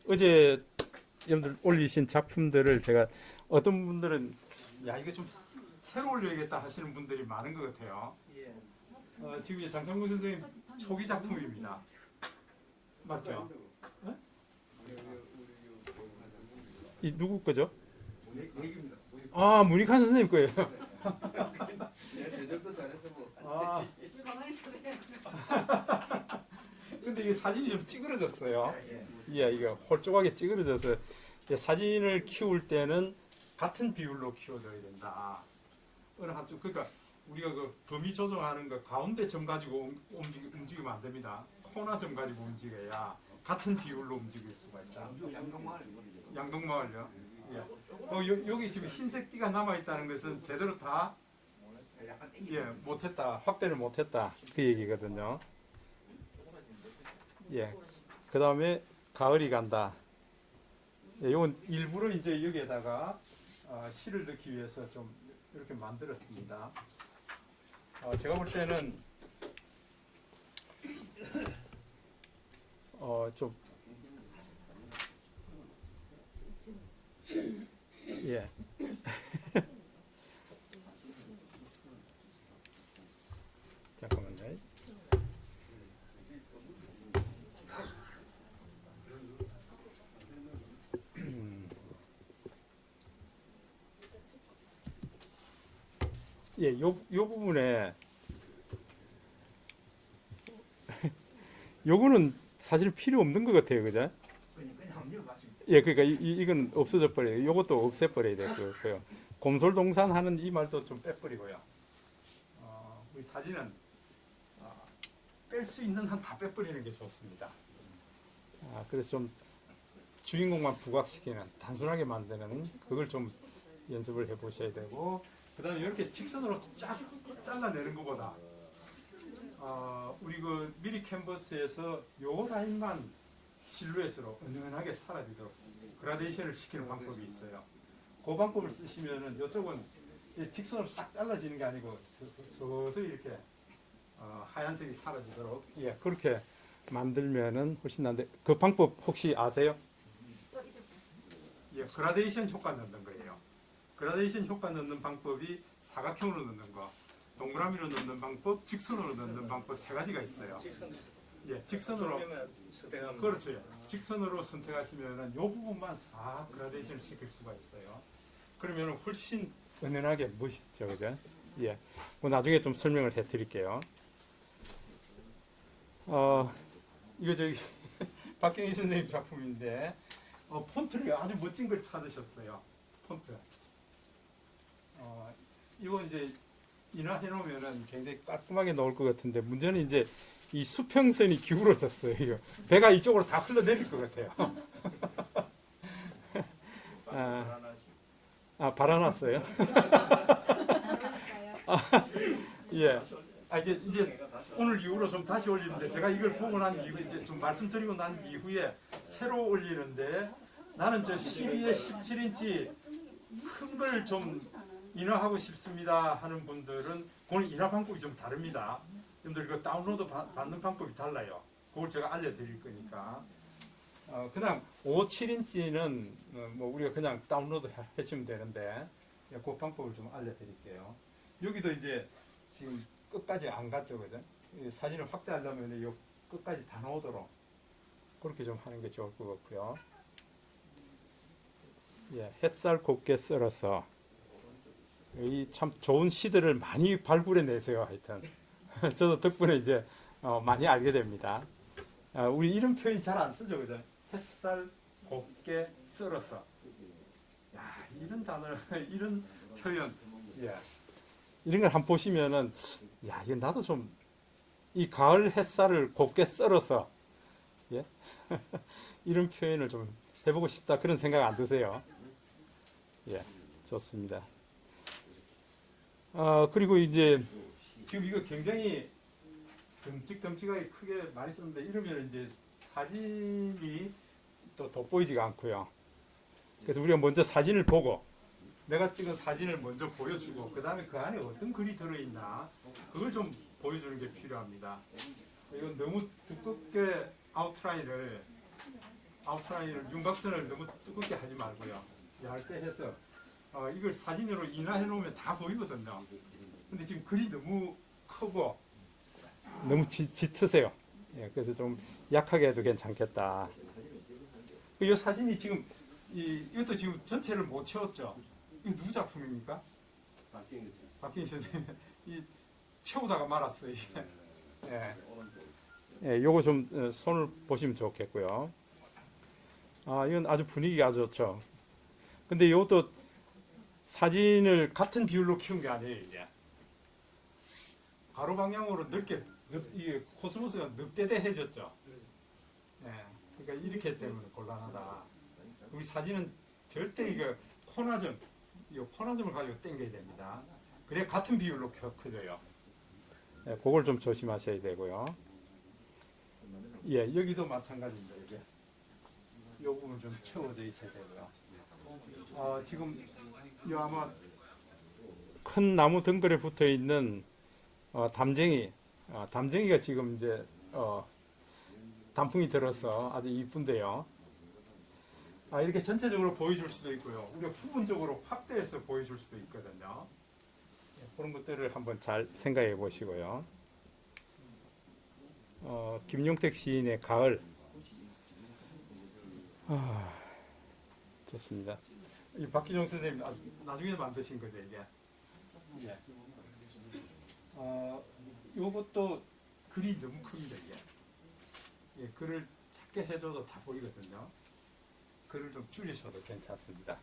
어제 여러분들 올리신 작품들을 제가 어떤 분들은 야 이거 좀 새로 올려야겠다 하시는 분들이 많은 것 같아요. 지금 장성구 선생님 초기 작품입니다. 맞죠? 네? 이 누구 거죠? 아 문익환 선생님 거예요. 제 정도 잘해서 뭐. 아 근데 이게 사진이 좀 찌그러졌어요. 예, 이거 홀쭉하게 찌그러져서 사진을 키울 때는 같은 비율로 키워줘야 된다. 어느 한쪽 그러니까 우리가 그 범위 조정하는 거 가운데 점 가지고 움직이면 안 됩니다. 코나 점 가지고 움직여야 같은 비율로 움직일 수가 있다. 양동마을요. 예. 여기 지금 흰색 띠가 남아 있다는 것은 제대로 다 못했다, 확대를 못했다 그 얘기거든요. 예. 그 다음에 가을이 간다. 예, 이건 일부러 이제 여기에다가 실을 넣기 위해서 좀 이렇게 만들었습니다. 제가 볼 때는 좀 예. 잠깐만요. 예, 요 부분에 요거는 사실 필요 없는 것 같아요, 그죠? 예, 그러니까 이건 없어져 버려요. 요것도 없애버려야 될 거고요. 곰솔동산 하는 이 말도 좀 빼버리고요. 우리 사진은 뺄 수 있는 한 다 빼버리는 게 좋습니다. 그래서 좀 주인공만 부각시키는 단순하게 만드는 그걸 좀 연습을 해보셔야 되고, 그 다음에 이렇게 직선으로 쫙 잘라내는 것보다 우리 그 미리 캔버스에서 요 라인만 실루엣으로 은은하게 사라지도록 그라데이션을 시키는 방법이 있어요. 그 방법을 쓰시면은 이쪽은 직선으로 싹 잘라지는 게 아니고 서서히 이렇게 하얀색이 사라지도록 그렇게 만들면은 훨씬 나은데 그 방법 혹시 아세요? 그라데이션 효과 넣는 거예요. 그라데이션 효과 넣는 방법이 사각형으로 넣는 거, 동그라미로 넣는 방법, 직선으로 넣는 방법 세 가지가 있어요. 직선으로 그렇죠. 직선으로 선택하시면은 이 부분만 싹 그라데이션을 시킬 수가 있어요. 그러면 훨씬 은은하게 멋있죠, 그죠? 예, 뭐 나중에 좀 설명을 해드릴게요. 이거 저기 박경희 선생님 작품인데 폰트를 아주 멋진 걸 찾으셨어요. 폰트. 이거 이제 인화해 놓으면은 굉장히 깔끔하게 나올 것 같은데 문제는 이제 이 수평선이 기울어졌어요. 이거. 배가 이쪽으로 다 흘러내릴 것 같아요. 발아났어요. 예. 이제 오늘 이후로 좀 다시 올리는데 제가 이걸 보고 난 이후 이제 좀 말씀드리고 난 이후에 새로 올리는데 나는 저 12에 17인치 큰 걸 좀 인화하고 싶습니다 하는 분들은 그건 인화 방법이 좀 다릅니다. 여러분들 이거 다운로드 받는 방법이 달라요. 그걸 제가 알려드릴 거니까. 그냥 5, 7인치는 뭐 우리가 그냥 다운로드 하시면 되는데 그 방법을 좀 알려드릴게요. 여기도 이제 지금 끝까지 안 갔죠, 그죠? 사진을 확대하려면 요 끝까지 다 나오도록 그렇게 좀 하는 게 좋을 것 같고요. 햇살 곱게 썰어서 이 참 좋은 시들을 많이 발굴해 내세요. 하여튼 저도 덕분에 이제 많이 알게 됩니다. 우리 이런 표현 잘 안 쓰죠, 그죠? 햇살 곱게 썰어서. 야, 이런 단어, 이런 표현, 이런 걸 한번 보시면은, 야, 이거 나도 좀 이 가을 햇살을 곱게 썰어서, 이런 표현을 좀 해보고 싶다 그런 생각 안 드세요? 좋습니다. 그리고 이제 지금 이거 굉장히 덩치가 크게 많이 썼는데 이러면 이제 사진이 또 돋보이지가 않고요. 그래서 우리가 먼저 사진을 보고 내가 찍은 사진을 먼저 보여주고 그 다음에 그 안에 어떤 글이 들어있나 그걸 좀 보여주는 게 필요합니다. 이건 너무 두껍게 아웃라인을 아웃라인을 윤곽선을 너무 두껍게 하지 말고요. 얇게 해서 이걸 사진으로 인화해 놓으면 다 보이거든요. 근데 지금 글이 너무 크고 너무 짙으세요. 예, 그래서 좀 약하게 해도 괜찮겠다. 이 사진이 지금 이것도 지금 전체를 못 채웠죠. 이거 누구 작품입니까? 박경희 선생님. 이 채우다가 말았어요. 이게. 예. 예, 요거 좀 손을 보시면 좋겠고요. 이건 아주 분위기가 아주 좋죠. 근데 이것도 사진을 같은 비율로 키운 게 아니에요, 이게. 가로 방향으로 이게 코스모스가 늑대대해졌죠. 예. 그러니까 이렇게 했기 때문에 곤란하다. 우리 사진은 절대 이거 이 코나점을 가지고 당겨야 됩니다. 그래 같은 비율로 커져요. 예, 그걸 좀 조심하셔야 되고요. 예, 여기도 마찬가지입니다. 이게 이 부분 좀 채워져 있어야 되고요. 지금 이 아마 큰 나무 덩굴에 붙어 있는 담쟁이가 지금 이제 단풍이 들어서 아주 이쁜데요. 이렇게 전체적으로 보여줄 수도 있고요. 우리가 부분적으로 확대해서 보여줄 수도 있거든요. 그런 것들을 한번 잘 생각해 보시고요. 김용택 시인의 가을. 좋습니다. 이 박기종 선생님 나중에 만드신 거죠, 이게? 예. 요것도 글이 너무 큽니다, 이게. 예, 글을 작게 해줘도 다 보이거든요. 글을 좀 줄이셔도 괜찮습니다.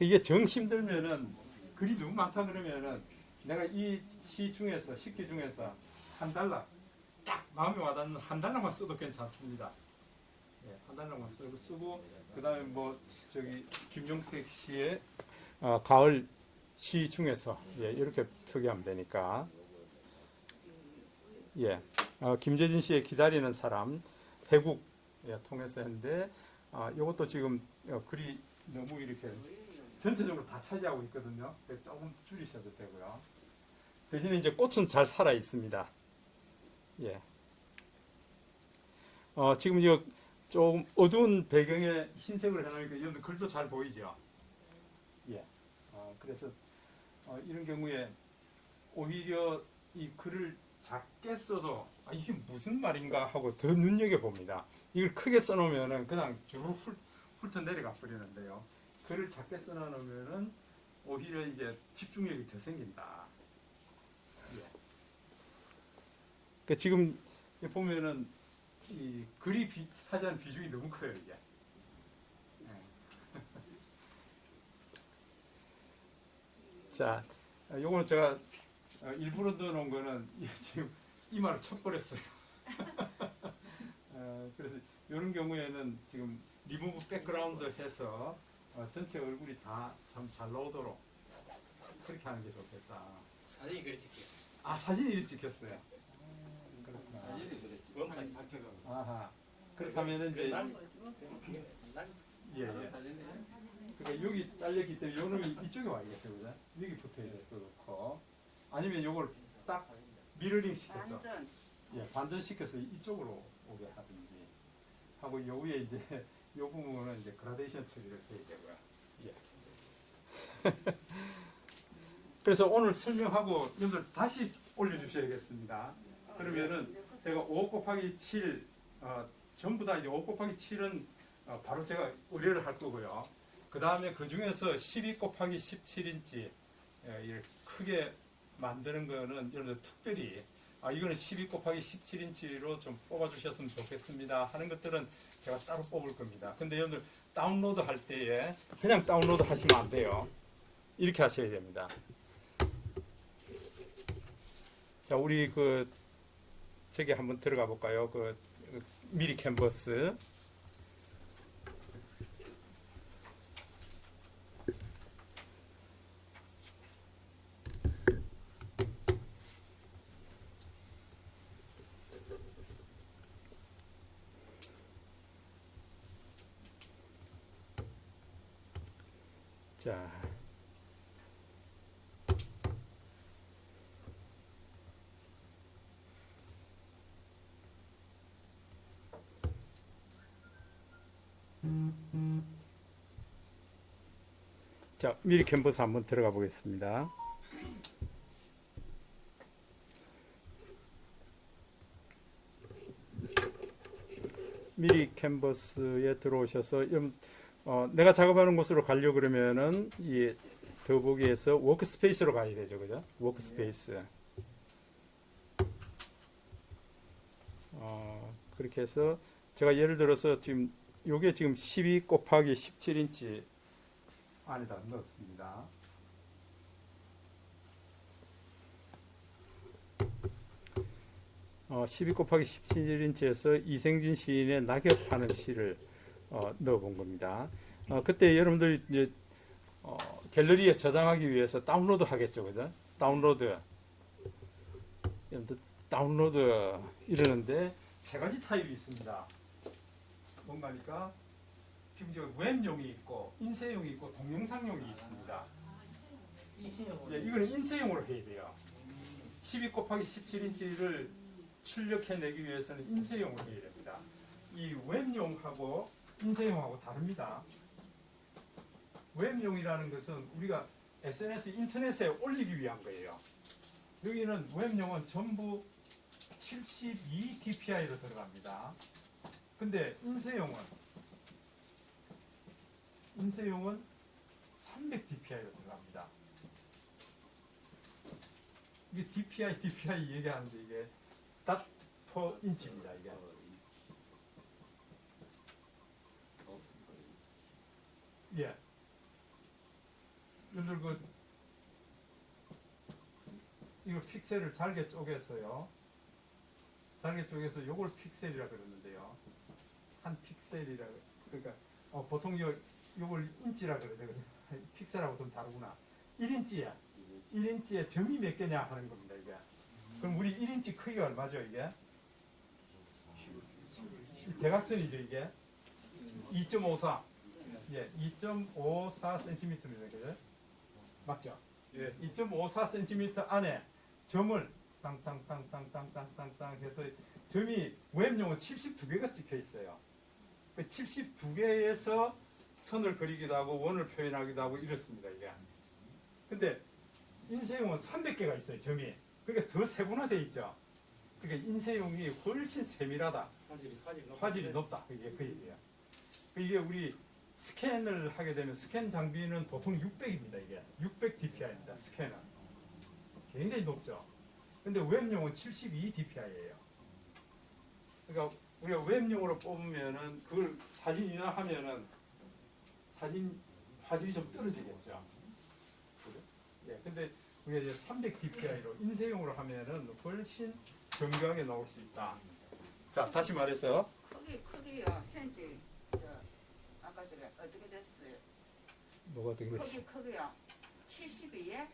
이게 정 힘들면은 글이 너무 많다 그러면은 내가 이 시 중에서 식기 중에서 한 달러 딱 마음에 와닿는 한 달러만 써도 괜찮습니다. 예, 한 달러만 쓰고 그다음에 뭐 저기 김용택 씨의 가을 시 중에서 이렇게 표기하면 되니까. 예, 김재진 씨의 기다리는 사람 회국 통해서 했는데 이것도 지금 글이 너무 이렇게 전체적으로 다 차지하고 있거든요. 조금 줄이셔도 되고요. 대신에 이제 꽃은 잘 살아 있습니다. 예. 지금 이거 좀 어두운 배경에 흰색으로 해놓으니까 이런 글도 잘 보이죠. 예. 그래서 이런 경우에 오히려 이 글을 작게 써도 이게 무슨 말인가 하고 더 눈여겨 봅니다. 이걸 크게 써놓으면은 그냥 쭉 훑어 내려가 버리는데요. 글을 작게 써놓으면은 오히려 이게 집중력이 더 생긴다. 예. 그러니까 지금 보면은 이 글이 차지하는 비중이 너무 커요, 이게. 예. 자, 요거는 제가 일부러 넣어놓은 거는 지금 이마를 쳐버렸어요. 그래서 이런 경우에는 지금 리무브 백그라운드 해서 전체 얼굴이 다 참 잘 나오도록 그렇게 하는 게 좋겠다. 사진이 그래 찍혀. 사진이 이렇게 찍혔어요. 그렇구나. 사진이 그래. 원판 자체가. 아하. 그렇다면은 이제 예. 사진이. 그러니까 여기 잘렸기 때문에 요 놈이 이쪽에 와야겠어요, 그죠? 여기 붙어야 될 것 같고. 아니면 요걸 딱 미러링 시켜서 반전 시켜서 이쪽으로 오게 하든지 하고 요 위에 이제 요 부분은 이제 그라데이션 처리를 해야 되고요. 예. 그래서 오늘 설명하고 여러분들 다시 올려주셔야겠습니다. 그러면은 제가 5 곱하기 7 전부 다 이제 5 곱하기 7은 바로 제가 의뢰를 할 거고요. 그 다음에 그 중에서 12 곱하기 17인치 크게 만드는 거는 여러분들 특별히 이거는 12 곱하기 17인치로 좀 뽑아주셨으면 좋겠습니다 하는 것들은 제가 따로 뽑을 겁니다. 근데 여러분들 다운로드 할 때에 그냥 다운로드 하시면 안 돼요. 이렇게 하셔야 됩니다. 자, 우리 저기 한번 들어가 볼까요? 미리 캔버스. 자, 자, 미리 캔버스 한번 들어가 보겠습니다. 미리 캔버스에 들어오셔서 내가 작업하는 곳으로 가려고 그러면은 이 더보기에서 워크스페이스로 가야 되죠, 그죠? 워크스페이스. 그렇게 해서 제가 예를 들어서 지금 요게 지금 12 곱하기 17인치 안에다 넣었습니다. 어, 12 곱하기 17인치에서 이생진 시인의 낙엽하는 시를 넣어본 겁니다. 그때 여러분들이 이제 갤러리에 저장하기 위해서 다운로드 하겠죠, 그죠? 다운로드 이러는데 세 가지 타입이 있습니다. 뭔가니까 지금 저 웹용이 있고 인쇄용이 있고 동영상용이 있습니다. 예, 이거는 인쇄용으로 해야 돼요. 12 곱하기 17인치를 출력해내기 위해서는 인쇄용으로 해야 됩니다. 이 웹용하고 인쇄용하고 다릅니다. 웹용이라는 것은 우리가 SNS 인터넷에 올리기 위한 거예요. 여기는 웹용은 전부 72 dpi로 들어갑니다. 근데 인쇄용은 300 dpi로 들어갑니다. 이게 dpi 얘기하는데 이게 닷 퍼 인치입니다. 이게. 예. 여러분들 이거 픽셀을 잘게 쪼갰어요. 잘게 쪼개서 요걸 픽셀이라 그러는데요. 한 픽셀이라 그러니까 보통 요걸 인치라 그러죠. 픽셀하고 좀 다르구나. 1인치야. 1인치에 점이 몇 개냐 하는 겁니다. 이게. 그럼 우리 1인치 크기가 얼마죠? 이게? 대각선이죠. 이게 2.54. 예, 2.54cm입니다. 그죠? 맞죠? 예, 2.54cm 안에 점을 땅땅땅땅땅땅땅땅 해서 점이 웹용은 72개가 찍혀 있어요. 그 72개에서 선을 그리기도 하고 원을 표현하기도 하고 이렇습니다. 이게. 근데 인쇄용은 300개가 있어요. 점이. 그러니까 더 세분화되어 있죠. 그러니까 인쇄용이 훨씬 세밀하다. 화질이 높다. 그게 그 얘기예요. 이게 우리 스캔을 하게 되면 스캔 장비는 보통 600입니다. 이게 600 dpi입니다. 스캔은 굉장히 높죠. 근데 웹용은 72 dpi예요. 그러니까 우리가 웹용으로 뽑으면은 그걸 사진 인화하면은 사진 화질이 좀 떨어지겠죠. 그죠? 예, 근데 우리가 이제 300 dpi로 인쇄용으로 하면은 훨씬 정교하게 나올 수 있다. 자, 다시 말해서 크기요 센치 아까 저게 어떻게 됐어요? 뭐가 어떻게 됐어요? 크기요 72에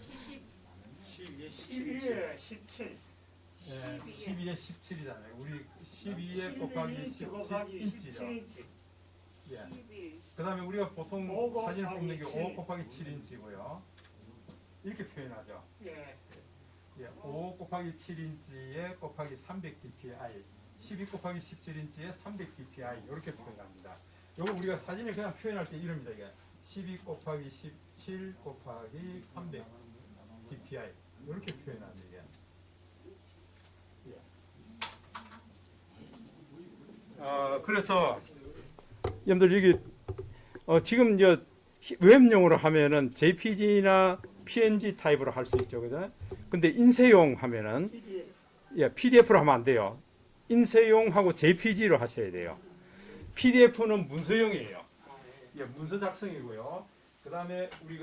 70 12에 17. 예, 12에 17이잖아요. 우리 12에 곱하기 17인치죠. 17인치. 예. 12 그 다음에 우리가 보통 5 사진을 곱하기 뽑는 게 5 7. 곱하기 7인치고요. 이렇게 표현하죠. 예. 예, 5 곱하기 7인치에 곱하기 300 dpi, 12 곱하기 17인치에 300 dpi 이렇게 표현합니다. 요거 우리가 사진을 그냥 표현할 때 이럽니다. 이게 12 곱하기 17 곱하기 300 dpi 이렇게 표현합니다. 이게. 예. 그래서 여러분들 여기 지금 이제 웹용으로 하면은 JPG나 PNG 타입으로 할 수 있죠, 그죠? 근데 인쇄용 하면은 예, PDF로 하면 안 돼요. 인쇄용하고 JPG로 하셔야 돼요. PDF는 문서용이에요. 예, 문서 작성이고요. 그 다음에 우리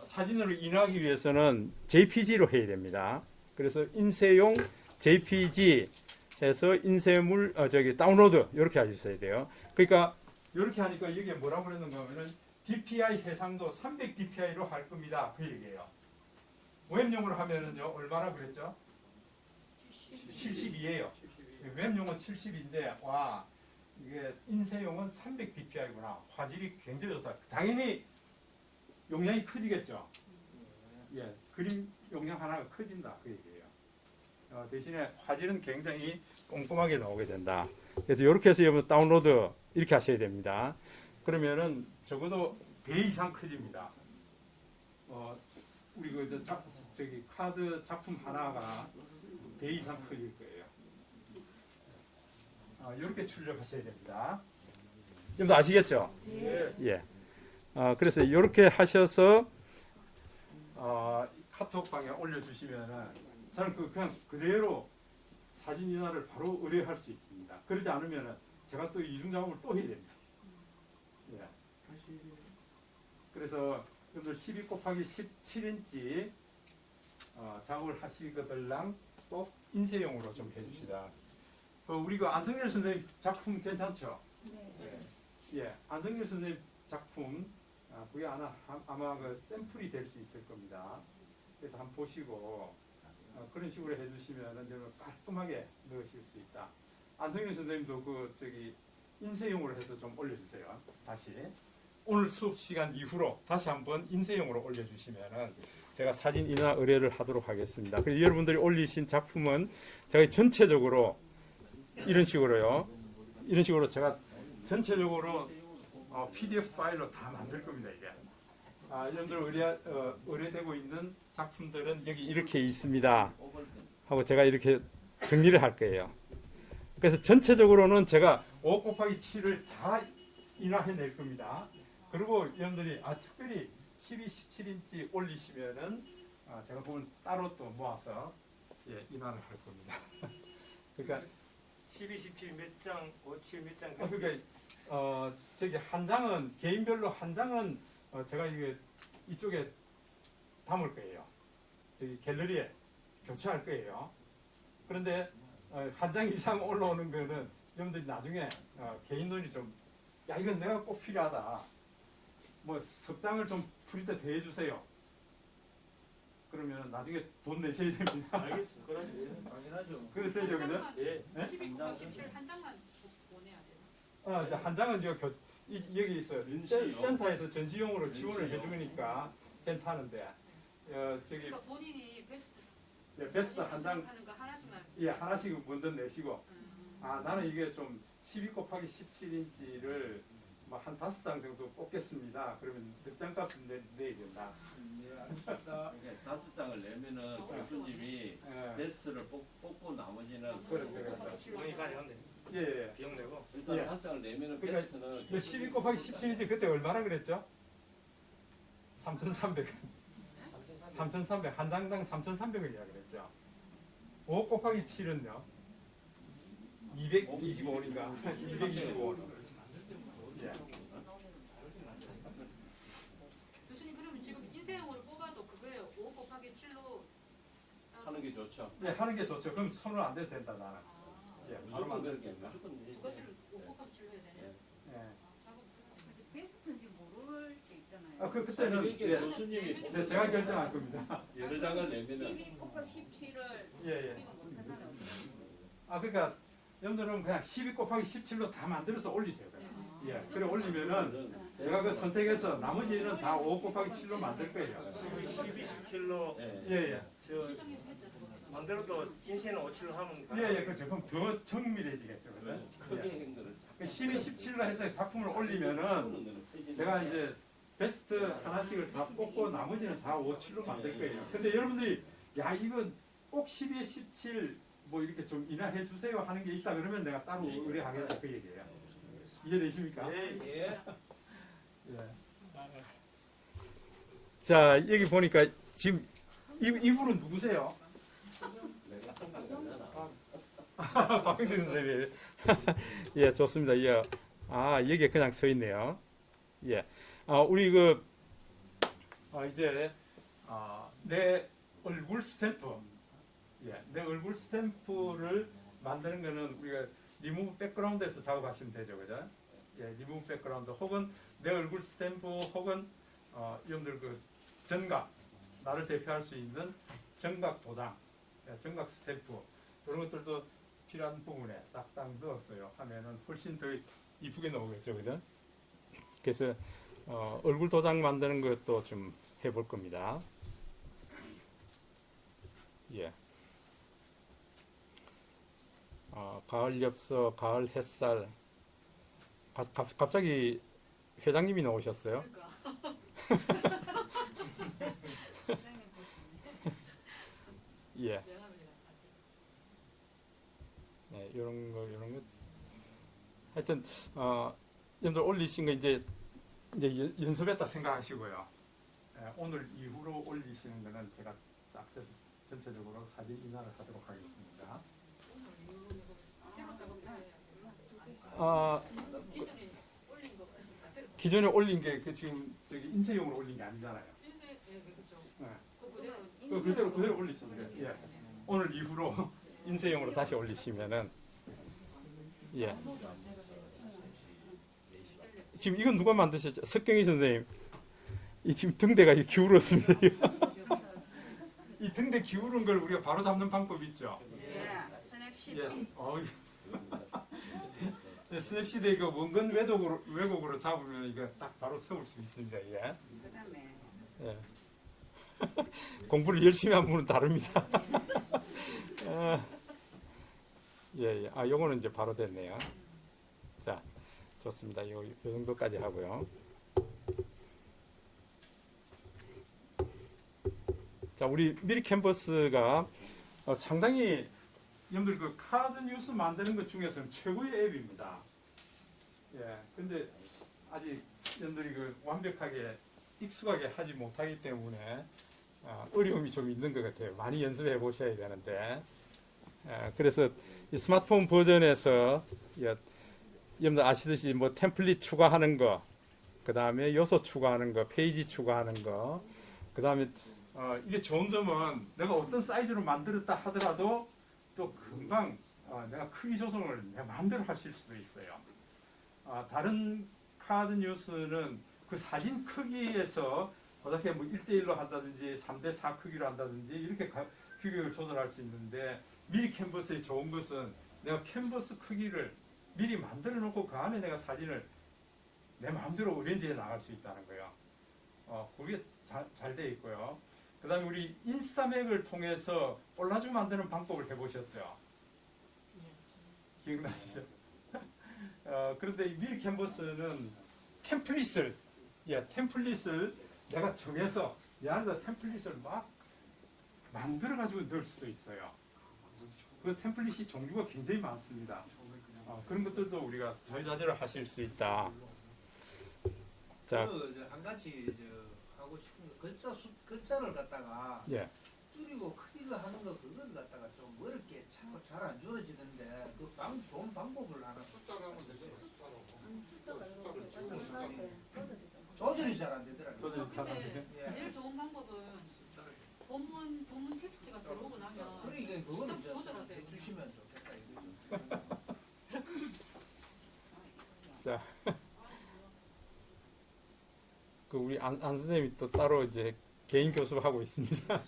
사진으로 인화하기 위해서는 JPG로 해야 됩니다. 그래서 인쇄용 JPG 해서 인쇄물 다운로드 이렇게 하셔야 돼요. 그러니까 이렇게 하니까 여기에 뭐라고 그랬는가 하면은 DPI 해상도 300 DPI로 할 겁니다. 그 얘기예요. 웹용으로 하면은요 얼마나 그랬죠? 72예요. 웹용은 70인데 와 이게 인쇄용은 300 DPI구나. 화질이 굉장히 좋다. 당연히 용량이 커지겠죠. 예, 그림 용량 하나가 커진다 그 얘기예요. 대신에 화질은 굉장히 꼼꼼하게 나오게 된다. 그래서 이렇게 해서 여러분 다운로드 이렇게 하셔야 됩니다. 그러면은 적어도 배 이상 커집니다. 우리 저기 카드 작품 하나가 배 이상 커질 거예요. 이렇게 출력하셔야 됩니다. 여러분 아시겠죠? 예. 그래서 이렇게 하셔서 카톡방에 올려주시면은 저는 그냥 그대로 사진 인화를 바로 의뢰할 수 있습니다. 그러지 않으면은 제가 또 이중 작업을 또 해야 됩니다. 예. 그래서 여러분들 12 곱하기 17인치 작업을 하시거들랑 꼭 인쇄용으로 좀 해줍시다. 우리 그 안성열 선생님 작품 괜찮죠? 네. 예, 안성열 선생님 작품 그게 아마 그 샘플이 될 수 있을 겁니다. 그래서 한번 보시고 그런 식으로 해주시면은 여러분 깔끔하게 넣으실 수 있다. 안성열 선생님도 그 저기 인쇄용으로 해서 좀 올려주세요. 다시 오늘 수업 시간 이후로 다시 한번 인쇄용으로 올려주시면은 제가 사진 인화 의뢰를 하도록 하겠습니다. 그래서 여러분들이 올리신 작품은 제가 전체적으로 이런 식으로요. 이런 식으로 제가 전체적으로 PDF 파일로 다 만들 겁니다. 이게. 여러분들 의뢰되고 있는 작품들은 여기 이렇게 있습니다. 하고 제가 이렇게 정리를 할 거예요. 그래서 전체적으로는 제가 5 곱하기 7을 다 인화해낼 겁니다. 그리고 여러분들이 특별히 12, 17인치 올리시면은 제가 보면 따로 또 모아서 인화를 할 겁니다. 그러니까 12, 17 몇 장, 57 몇 장. 그러니까 저기 한 장은 개인별로 한 장은 제가 이쪽에 담을 거예요. 저기 갤러리에 교체할 거예요. 그런데 한 장 이상 올라오는 거는 여러분들이 나중에 개인 돈이 좀 이건 내가 꼭 필요하다. 뭐 석 장을 좀 프린트 더 해주세요. 그러면 나중에 돈 내셔야 됩니다. 알겠습니다. 그러지. 당연하죠. 그래 되죠, 그죠? 예. 12 곱하기 17 한 장만 보내야 되나? 이제 한 장은 여기 있어요. 센터에서 전시용으로 지원을 해주니까 괜찮은데 저기 그러니까 본인이 베스트 베스트 한 장 하는 거 하나씩만. 하나씩 먼저 내시고 나는 이게 좀 12 곱하기 17인치를 한 5장 정도 뽑겠습니다. 그러면 몇 장값은 내야 된다. 네, 알겠습니다. 그러니까 5장을 내면은 교수님이 베스트를 뽑고 나머지는 그렇죠. 여기까지 한대. 예. 비용 내고. 일단 예. 5장을 내면은 그러니까 베스트는 12 곱하기 17인치 그때 얼마나 그랬죠? 3,300. 3,300. 한 장당 3,300원이라 그랬죠. 5 곱하기 7은요? 225원인가? 225원. 교수님 그러면 지금 인쇄용으로 뽑아도 그거에 5 곱하기 7로 하는 게 좋죠. 하는 게 좋죠. 그럼 손을 안 대도 된다 나는. 바로 무조건 만들 수 그렇게 있다. 무조건 두 가지를 5 곱하기 7로 해야 되네. 작업. 베스트인지 모를 때 있잖아요. 그때는 이게 교수님이 제가 결정할 겁니다. 여러 장을 내면은 12 곱하기 17을 예. 이거 못하잖아요. 그러니까 여러분들은 그냥 12 곱하기 17로 다 만들어서 올리세요. 그냥. 그래 올리면은 제가 그 선택해서 나머지는 다 5 곱하기 7로 만들 거예요. 12, 17로 예. 저 시정해서 했잖아. 만들어도 인쇄는 5칠로 하면 그렇죠. 그럼 더 정밀해지겠죠. 그죠? 크게 한 거는 12, 17로 해서 작품을 올리면은 제가 이제 베스트 하나씩을 다 뽑고 나머지는 다 5, 7로 만들 거예요. 근데 여러분들이 이건 꼭 12에 17 뭐 이렇게 좀 인하해 주세요 하는 게 있다 그러면 내가 따로 의뢰하겠다 그 얘기예요. 이해되십니까? 예. 자 여기 보니까 지금 이분은 누구세요? 박영준 선생님. 예, 좋습니다. 예. 여기에 그냥 서 있네요. 예. 우리 이제 내 얼굴 스탬프. 예. 내 얼굴 스탬프를 만드는 거는 우리가 리무브 백그라운드에서 작업하시면 되죠. 그죠? 예, 리무브 백그라운드 혹은 내 얼굴 스탬프 혹은 여러분들 그 정각 나를 대표할 수 있는 정각 도장, 정각 스탬프 이런 것들도 필요한 부분에 딱딱 넣었어요. 하면은 훨씬 더 이쁘게 나오겠죠, 그죠? 그래서 얼굴 도장 만드는 것도 좀 해볼 겁니다. 예. 가을 엽서, 가을 햇살. 갑자기 회장님이 나오셨어요. 그러니까. 사장님 보시면. 예. 명함이랑 같이. 네, 이런 거. 하여튼, 여러분들 올리신 거 이제 연습했다 생각하시고요. 예, 오늘 이후로 올리시는 거는 제가 딱 해서 전체적으로 사진 인화를 하도록 하겠습니다. 새로 작업해야 기존에 올린 거 같습니다. 기존에 올린 게 그 지금 저기 인쇄용으로 올린 게 아니잖아요. 인쇄 그렇죠. 네. 그 그대로 올리시면 돼요. 예. 오늘 이후로 인쇄용으로 다시 올리시면은 예. 지금 이건 누가 만드셨죠? 석경희 선생님. 이 지금 등대가 기울었습니다. 이 등대 기울은 걸 우리가 바로 잡는 방법 있죠. 예, 스냅시트. 예. 스냅시드 이거 원근 왜곡으로 잡으면 이거 딱 바로 세울 수 있습니다. 예. 그다음에 예. 공부를 열심히 한 분은 다릅니다. 예. 요거는 이제 바로 됐네요. 자, 좋습니다. 요 정도까지 하고요. 자, 우리 미리 캔버스가 상당히 여러분들 그 카드 뉴스 만드는 것 중에서는 최고의 앱입니다. 예. 근데 아직 여러분들이 그 완벽하게 익숙하게 하지 못하기 때문에 어려움이 좀 있는 것 같아요. 많이 연습해 보셔야 되는데. 그래서 이 스마트폰 버전에서 여러분들 아시듯이 뭐 템플릿 추가하는 거, 그 다음에 요소 추가하는 거, 페이지 추가하는 거, 그 다음에 이게 좋은 점은 내가 어떤 사이즈로 만들었다 하더라도 또 금방 내가 크기 조정을 내 마음대로 하실 수도 있어요. 다른 카드 뉴스는 그 사진 크기에서 어떻게 뭐 1대1로 한다든지 3대4 크기로 한다든지 이렇게 규격을 조절할 수 있는데 미리 캔버스의 좋은 것은 내가 캔버스 크기를 미리 만들어 놓고 그 안에 내가 사진을 내 마음대로 어레인지해 나갈 수 있다는 거예요. 그게 잘 돼 있고요. 그 다음에 우리 인스타맥을 통해서 콜라주 만드는 방법을 해보셨죠? 기억나시죠? 그런데 이 미리 캔버스는 템플릿을 내가 정해서 이 안에다 템플릿을 막 만들어가지고 넣을 수도 있어요. 그 템플릿이 종류가 굉장히 많습니다. 그런 것들도 우리가 자유자재로 하실 수 있다. 자, 한 가지 하고 싶은 거 글자를 갖다가 예. 줄이고 크기가 하는 거 그걸 갖다가 좀 어렵게 자꾸 잘 안 줄어지는데 그 좋은 방법을 하나 숫자로 하면 되죠. 숫자로. 조절이 잘 안 되더라고요. 조절이 잘 안 근데 돼요? 예. 제일 좋은 방법은 본문 텍스트가 들어오고 나면 그러니까 그거는 이제 조절하세요. 해주시면 좋겠다 이거죠. 자, 그 우리 안 선생님이 또 따로 이제 개인 교습을 하고 있습니다.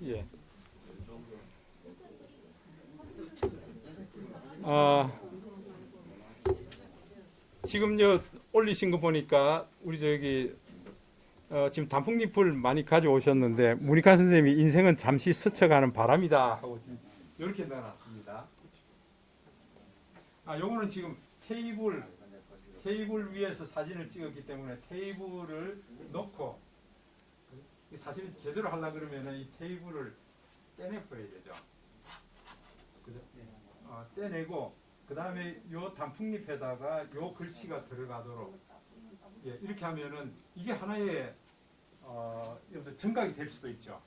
예. 지금 올리신 거 보니까 우리 저기 지금 단풍잎을 많이 가져오셨는데 문익환 선생님이 인생은 잠시 스쳐가는 바람이다 하고 지금 이렇게 넣어놨습니다. 요거는 지금 테이블 위에서 사진을 찍었기 때문에 테이블을 놓고 이 사진을 제대로 하려 그러면은 이 테이블을 떼내버려야 되죠. 그죠? 떼내고 그 다음에 요 단풍잎에다가 요 글씨가 들어가도록 이렇게 하면은 이게 하나의 정각이 될 수도 있죠.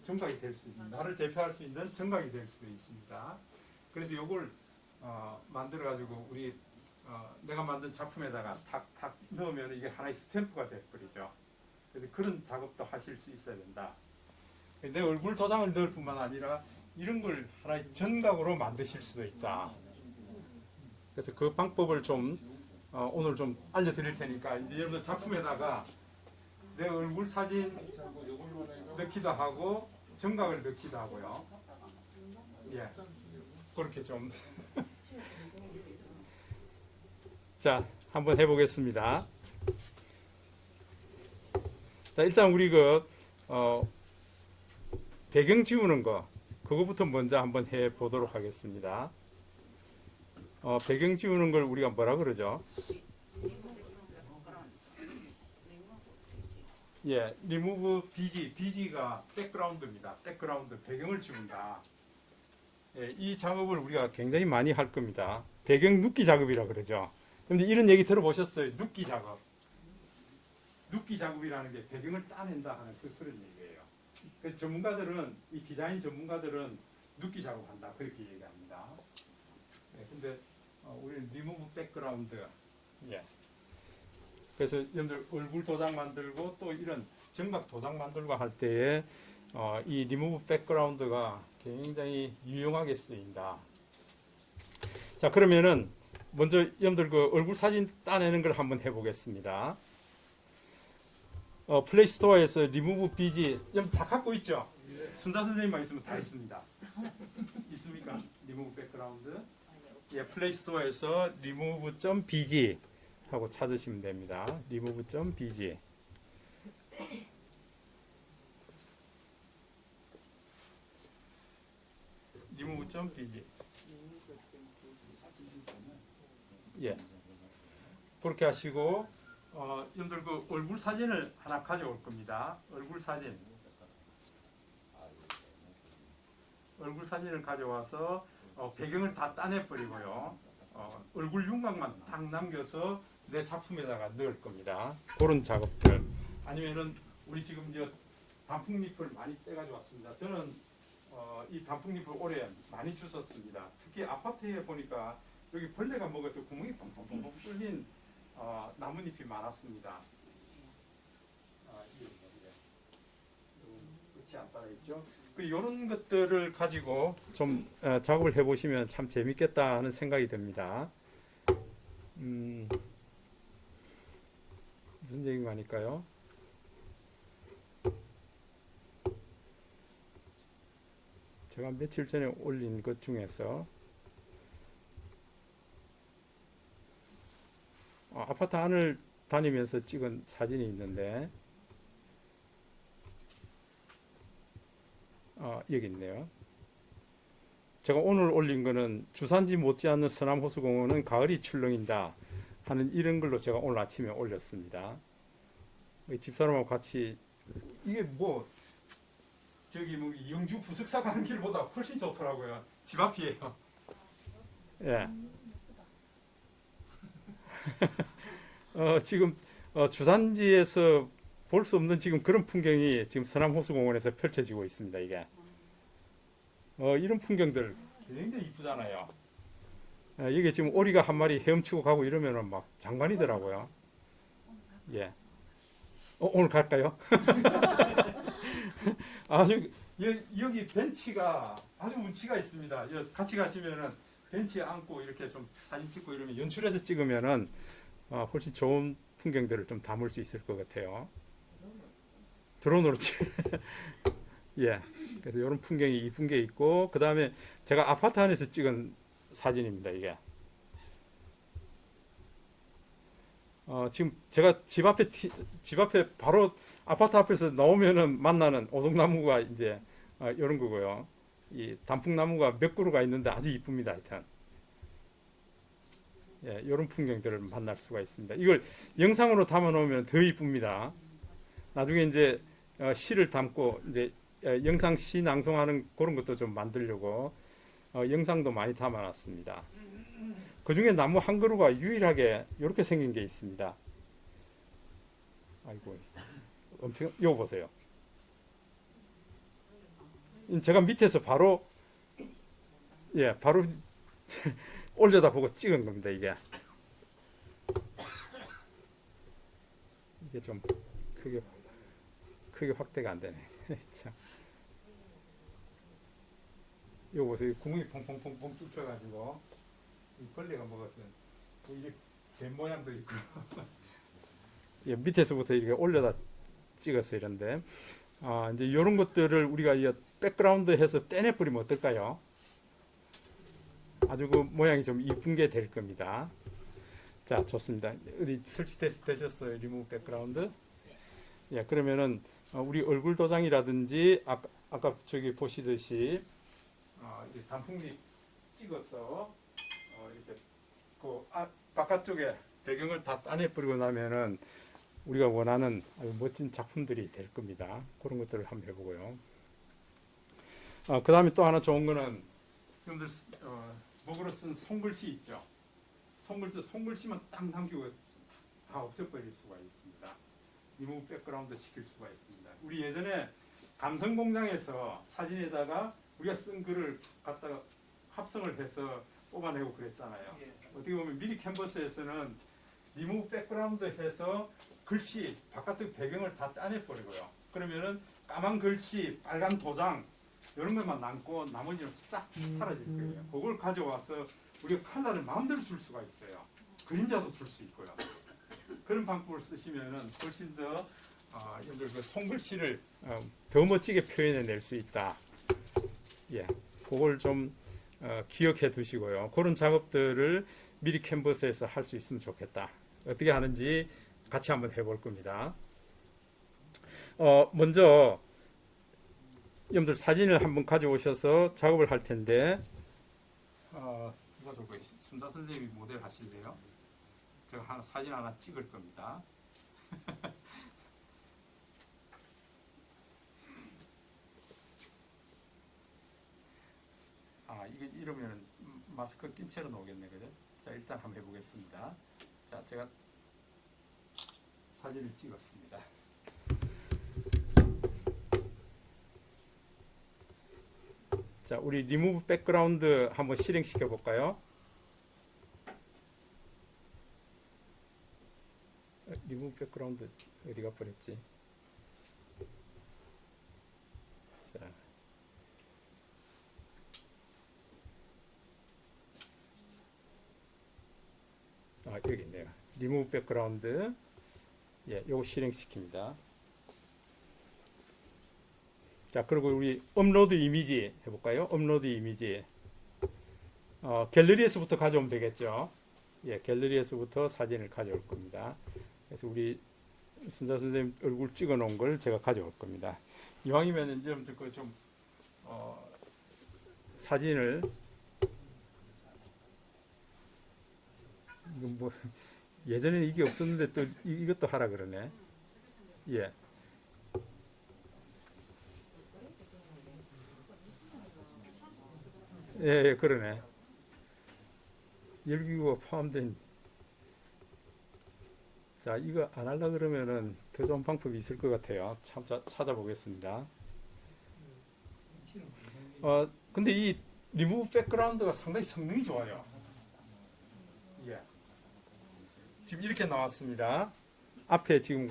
정각이 될 수 있는 나를 대표할 수 있는 정각이 될 수도 있습니다. 그래서 요걸 만들어 가지고 우리 내가 만든 작품에다가 탁탁 넣으면 이게 하나의 스탬프가 돼버리죠. 그래서 그런 작업도 하실 수 있어야 된다. 내 얼굴 도장을 넣을 뿐만 아니라 이런 걸 하나의 전각으로 만드실 수도 있다. 그래서 그 방법을 좀 오늘 좀 알려드릴 테니까 이제 여러분들 작품에다가 내 얼굴 사진 넣기도 하고 정각을 넣기도 하고요. 예, 그렇게 좀 자, 한번 해보겠습니다. 자, 일단 우리 배경 지우는 거 그거부터 먼저 한번 해보도록 하겠습니다. 배경 지우는 걸 우리가 뭐라 그러죠? 예, 리무브 BG가 백그라운드입니다. 백그라운드 배경을 지운다. 예, 이 작업을 우리가 굉장히 많이 할 겁니다. 배경 눕기 작업이라 그러죠. 그런데 이런 얘기 들어보셨어요? 눕기 작업. 눕기 작업이라는 게 배경을 따낸다 하는 그런 얘기예요. 그래서 전문가들은 이 디자인 전문가들은 눕기 작업한다 그렇게 얘기합니다. 예, 근데 우리는 리무브 백그라운드. 예. 그래서 여러분들 얼굴 도장 만들고 또 이런 정막 도장 만들고 할 때에 이 리무브 백그라운드가 굉장히 유용하게 쓰인다. 자, 그러면은 먼저 여러분들 그 얼굴 사진 따내는 걸 한번 해보겠습니다. 플레이스토어에서 리무브 BG 여러분 다 갖고 있죠? 순자 선생님만 있으면 다 있습니다. 있습니까? 리무브 백그라운드. 예, 플레이스토어에서 remove.bg 하고 찾으시면 됩니다. remove.bg. remove.bg. 예. 그렇게 하시고 여러분들 그 얼굴 사진을 하나 가져올 겁니다. 얼굴 사진을 가져와서 배경을 다 따내 버리고요. 얼굴 윤곽만 딱 남겨서 내 작품에다가 넣을 겁니다. 그런 작업들. 아니면은 우리 지금 이제 단풍잎을 많이 떼가지고 왔습니다. 저는 이 단풍잎을 올해 많이 주웠습니다. 특히 아파트에 보니까 여기 벌레가 먹어서 구멍이 뻥뻥뻥뻥 뚫린 나뭇잎이 많았습니다. 끝이 안 살아있죠. 이런 것들을 가지고 좀 작업을 해보시면 참 재밌겠다 하는 생각이 듭니다. 무슨 얘기가 아닐까요? 제가 며칠 전에 올린 것 중에서 아파트 안을 다니면서 찍은 사진이 있는데 여기 있네요. 제가 오늘 올린 거는 주산지 못지않는 서남호수공원은 가을이 출렁인다 하는 이런 걸로 제가 오늘 아침에 올렸습니다. 집사람하고 같이 이게 뭐 저기 뭐 영주 부석사 가는 길보다 훨씬 좋더라고요. 집 앞이에요. 예. 지금 주산지에서 볼 수 없는 지금 그런 풍경이 지금 서남호수공원에서 펼쳐지고 있습니다. 이게 이런 풍경들 굉장히 이쁘잖아요. 이게 지금 오리가 한 마리 헤엄치고 가고 이러면은 막 장관이더라고요. 예. 오늘 갈까요? 아주 여기 벤치가 아주 운치가 있습니다. 같이 가시면은 벤치에 앉고 이렇게 좀 사진 찍고 이러면 연출해서 찍으면은 훨씬 좋은 풍경들을 좀 담을 수 있을 것 같아요. 드론으로 예. 그래서 이런 풍경이 이쁜 게 있고 그 다음에 제가 아파트 안에서 찍은 사진입니다. 이게 지금 제가 집 앞에 바로 아파트 앞에서 나오면은 만나는 오송나무가 이제 이런 거고요. 이 단풍나무가 몇 그루가 있는데 아주 이쁩니다. 하여튼 예, 이런 풍경들을 만날 수가 있습니다. 이걸 영상으로 담아 놓으면 더 이쁩니다. 나중에 이제 시를 담고 이제 영상 시 낭송하는 그런 것도 좀 만들려고 영상도 많이 담아놨습니다. 그 중에 나무 한 그루가 유일하게 이렇게 생긴 게 있습니다. 아이고, 엄청 이거 보세요. 제가 밑에서 바로 바로 올려다 보고 찍은 겁니다. 이게 좀 크게 확대가 안 되네. 참. 이거 보세요. 구멍이 펑펑펑펑 뚫혀가지고 이 벌레가 먹었어요. 이게 뱀 모양도 있고. 예, 밑에서부터 이렇게 올려다 찍었어요. 이런데 이제 이런 것들을 우리가 이 백그라운드 해서 떼내버리면 어떨까요? 아주 그 모양이 좀 이쁜 게 될 겁니다. 자, 좋습니다. 어디 설치 되셨어요? 리무브 백그라운드? 예, 그러면은 우리 얼굴 도장이라든지 아까 저기 보시듯이 단풍잎 찍어서 이렇게 그 바깥쪽에 배경을 다 따내버리고 나면은 우리가 원하는 아주 멋진 작품들이 될 겁니다. 그런 것들을 한번 해보고요. 그 다음에 또 하나 좋은 거는 여러분들 목으로 쓴 손글씨 있죠. 손글씨만 딱 남기고 다 없애버릴 수가 있습니다. 리무브 백그라운드 시킬 수가 있습니다. 우리 예전에 감성공장에서 사진에다가 우리가 쓴 글을 갖다가 합성을 해서 뽑아내고 그랬잖아요. 예. 어떻게 보면 미리 캔버스에서는 리무브 백그라운드 해서 글씨 바깥의 배경을 다 따내버리고요. 그러면은 까만 글씨, 빨간 도장 이런 것만 남고 나머지는 싹 사라질 거예요. 그걸 가져와서 우리가 컬러를 마음대로 줄 수가 있어요. 그림자도 줄 수 있고요. 그런 방법을 쓰시면은 훨씬 더 여러분들 그 손글씨를 더 멋지게 표현해낼 수 있다. 예, 그걸 좀 기억해 두시고요. 그런 작업들을 미리 캔버스에서 할 수 있으면 좋겠다. 어떻게 하는지 같이 한번 해볼 겁니다. 먼저 여러분들 사진을 한번 가져오셔서 작업을 할 텐데 누가 저거 순자 선생님이 모델 하실래요? 제가 사진 하나 찍을 겁니다. 이거 이러면 마스크 낀 채로 나오겠네, 그죠? 자, 일단 한번 해보겠습니다. 자, 제가 사진을 찍었습니다. 자, 우리 리무브 백그라운드 한번 실행시켜 볼까요? 리무브 백그라운드 어디가 버렸지? 자, 여기 있네요. 리무브 백그라운드. 예, 요거 실행시킵니다. 자, 그리고 우리 업로드 이미지 해볼까요? 업로드 이미지. 갤러리에서부터 가져오면 되겠죠. 예, 갤러리에서부터 사진을 가져올 겁니다. 그래서 우리 순자 선생님 얼굴 찍어 놓은 걸 제가 가져올 겁니다. 이왕이면 여러분들 그 좀 사진을 이거 뭐 예전에는 이게 없었는데 또 이것도 하라 그러네. 예. 예, 그러네. 열기구가 포함된. 자, 이거 안 하려 그러면은 더 좋은 방법이 있을 것 같아요. 찾아보겠습니다. 근데 이 리무브 백그라운드가 상당히 성능이 좋아요. 예. 지금 이렇게 나왔습니다. 앞에 지금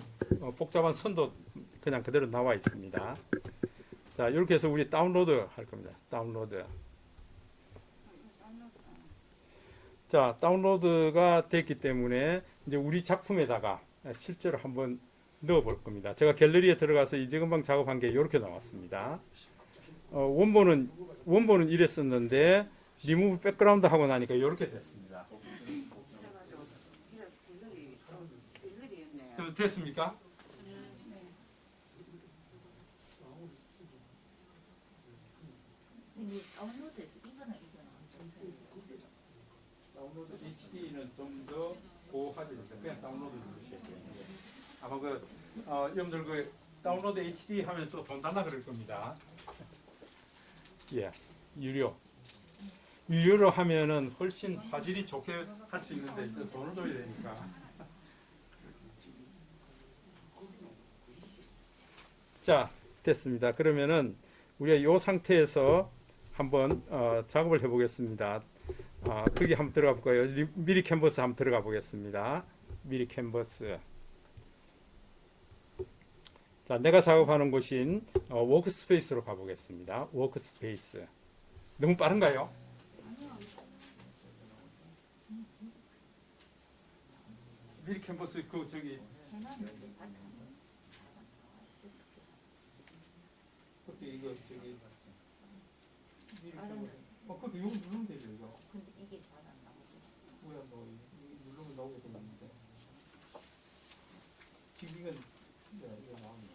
복잡한 선도 그냥 그대로 나와 있습니다. 자, 이렇게 해서 우리 다운로드 할 겁니다. 다운로드. 자, 다운로드가 됐기 때문에 이제 우리 작품에다가 실제로 한번 넣어 볼 겁니다. 제가 갤러리에 들어가서 이재건방 작업한 게 이렇게 나왔습니다. 원본은 이랬었는데 리무브 백그라운드 하고 나니까 이렇게 됐습니다. 그래가지고 갤러리였네요. 됐습니까? 선생님 다운로드해서 이거는 엄청 다운로드 HD는 좀 더 고화질이 있어요. 그냥 다운로드 누르셔야 돼요. 아마 여러분들 그 다운로드 HD 하면 또 돈 달라 그럴 겁니다. 예, 유료로 하면은 훨씬 화질이 좋게 할 수 있는데 이제 돈을 줘야 되니까. 자, 됐습니다. 그러면은 우리가 이 상태에서 한번 작업을 해보겠습니다. 거기 한번 들어가 볼까요? 미리 캔버스 한번 들어가 보겠습니다. 미리 캔버스. 자, 내가 작업하는 곳인 워크스페이스로 가보겠습니다. 워크스페이스. 너무 빠른가요? 미리 캔버스 그 저기 그때 이거 저기 미리 캔버스. 그것도 이거 누르면 되죠, 이거. 근데 이게 잘 안 나오고 뭐야, 뭐 누르면 나오게 되는데. 지금 이건 이거 나오네.